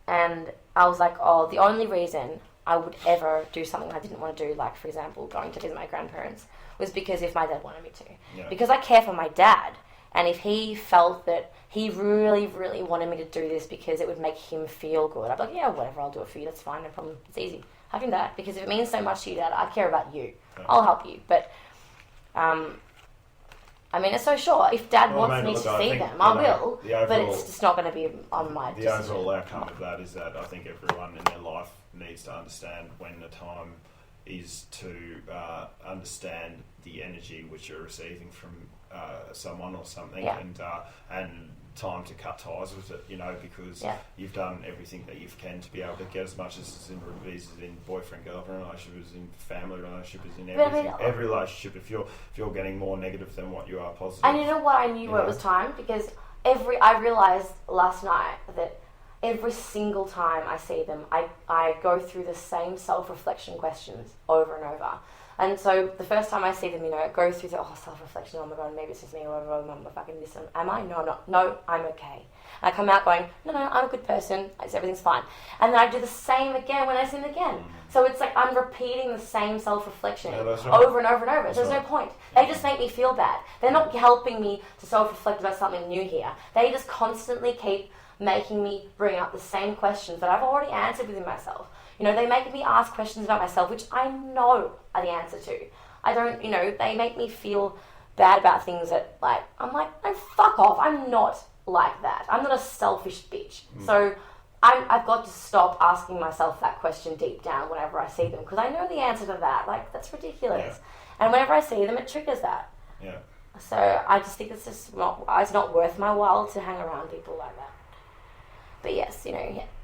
And I was like, the only reason I would ever do something I didn't want to do, like, for example, going to visit my grandparents, was because if my dad wanted me to. Yeah. Because I care for my dad. And if he felt that he really, really wanted me to do this because it would make him feel good, I'd be like, yeah, whatever, I'll do it for you. That's fine, no problem. It's easy. Having that, because if it means so much to you, Dad, I care about you. Yeah. I'll help you. But, it's so sure. If Dad wants me to see them, I will. But it's just not going to be on my decision. The overall outcome of that is that I think everyone in their life needs to understand when the time is to understand the energy which you're receiving from someone or something, and time to cut ties with it, because you've done everything that you can to be able to get as much as in boyfriend-girlfriend relationship, as in family relationship, as in everything, every relationship. If you're getting more negative than what you are positive, and you know what, I knew it was time because I realised last night that every single time I see them, I go through the same self-reflection questions over and over. And so the first time I see them, go through the self-reflection, oh my god, maybe it's just me, or I'm fucking this, am I? No, I'm okay. And I come out going, no, I'm a good person, everything's fine. And then I do the same again when I see them again. So it's like I'm repeating the same self-reflection over and over and over. So there's no point. They just make me feel bad. They're not helping me to self-reflect about something new here. They just constantly keep making me bring up the same questions that I've already answered within myself. They make me ask questions about myself, which I know are the answer to. I don't, they make me feel bad about things that, I'm like, no, fuck off. I'm not like that. I'm not a selfish bitch. So I've got to stop asking myself that question deep down whenever I see them, because I know the answer to that. That's ridiculous. Yeah. And whenever I see them, it triggers that. Yeah. So I just think it's not worth my while to hang around people like that. But yes,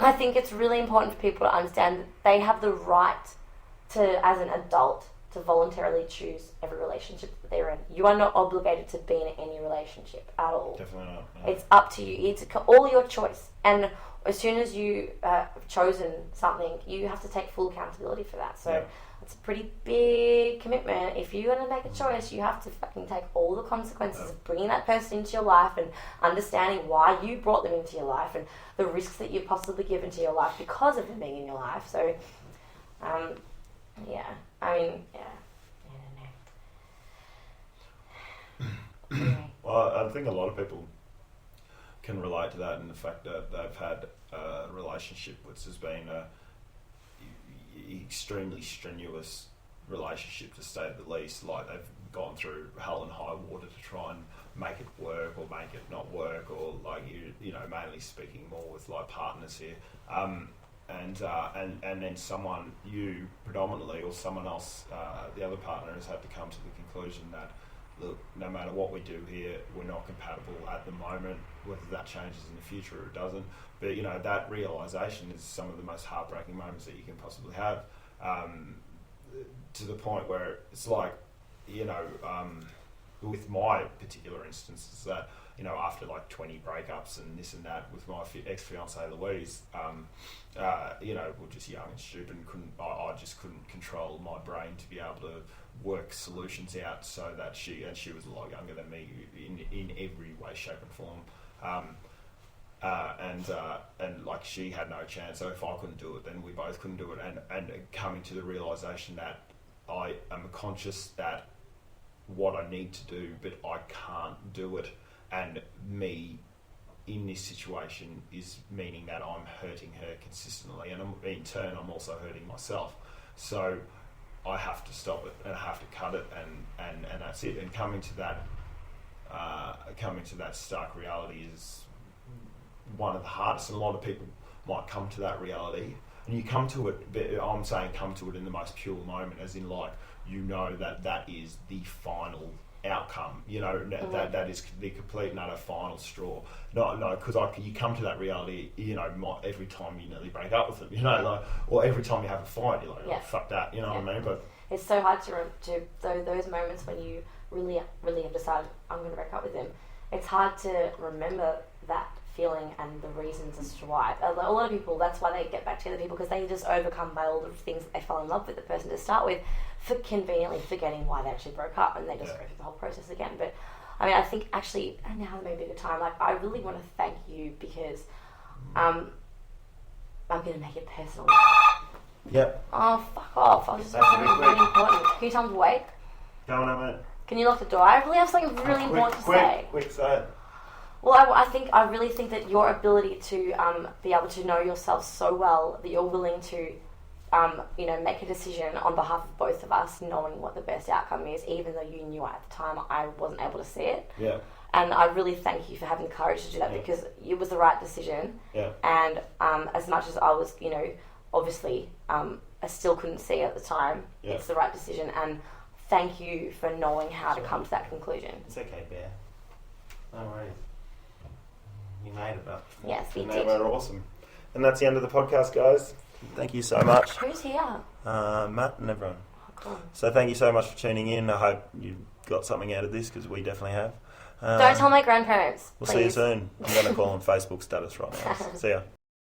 I think it's really important for people to understand that they have the right to, as an adult, to voluntarily choose every relationship that they're in. You are not obligated to be in any relationship at all. Definitely not. No. It's up to you. It's all your choice. And as soon as you have chosen something, you have to take full accountability for that. So it's a pretty big commitment. If you're going to make a choice, you have to fucking take all the consequences of bringing that person into your life and understanding why you brought them into your life and the risks that you've possibly given to your life because of them being in your life. So, Anyway. Well, I think a lot of people can relate to that, and the fact that they've had a relationship which has been a extremely strenuous relationship, to say the least. Like, they've gone through hell and high water to try and make it work or make it not work, or like mainly speaking more with like partners here. And then someone, you predominantly, or someone else, the other partner, has had to come to the conclusion that, look, no matter what we do here, we're not compatible at the moment. Whether that changes in the future or it doesn't, but that realization is some of the most heartbreaking moments that you can possibly have. To the point where it's like, with my particular instance, is that after like 20 breakups and this and that with my ex-fiancée Louise, we're just young and stupid and I just couldn't control my brain to be able to work solutions out so that she was a lot younger than me in every way, shape and form. And like, she had no chance, so if I couldn't do it, then we both couldn't do it, and coming to the realisation that I am conscious that what I need to do, but I can't do it, and me in this situation is meaning that I'm hurting her consistently, and in turn I'm also hurting myself. So I have to stop it, and I have to cut it, and that's it. And coming to that stark reality is one of the hardest, and a lot of people might come to that reality, and you come to it, but I'm saying come to it in the most pure moment, as in like, that is the final outcome, that is the complete and utter final straw. No, because you come to that reality, every time you nearly break up with them, or every time you have a fight, you're like, oh, fuck that, what I mean? But it's so hard to those moments when you really, really have decided, I'm going to break up with them. It's hard to remember that feeling and the reasons as to why. A lot of people, that's why they get back together, people, because they just overcome by all the things that they fell in love with the person to start with, for conveniently forgetting why they actually broke up, and they just go through the whole process again. But I mean, I think actually now may be a good time. Like, I really want to thank you, because I'm going to make it personal. Yep. Oh, fuck off. I was just saying something really important. Can you tell them to wait? Go on, mate. Can you lock the door? I really have something really important to say. Quick, say it. Well, I really think that your ability to be able to know yourself so well that you're willing to, make a decision on behalf of both of us, knowing what the best outcome is, even though you knew at the time I wasn't able to see it. Yeah. And I really thank you for having the courage to do that, because it was the right decision. Yeah. And as much as I was, obviously, I still couldn't see it at the time. Yeah. It's the right decision, and thank you for knowing how to come to that conclusion. It's okay, Bear. No worries. You made it up. Yes, we did. We're awesome. And that's the end of the podcast, guys. Thank you so much. Who's here? Matt and everyone. Oh, cool. So thank you so much for tuning in. I hope you got something out of this, because we definitely have. Don't tell my grandparents. We'll see you soon. I'm going to call on Facebook status right now. See ya.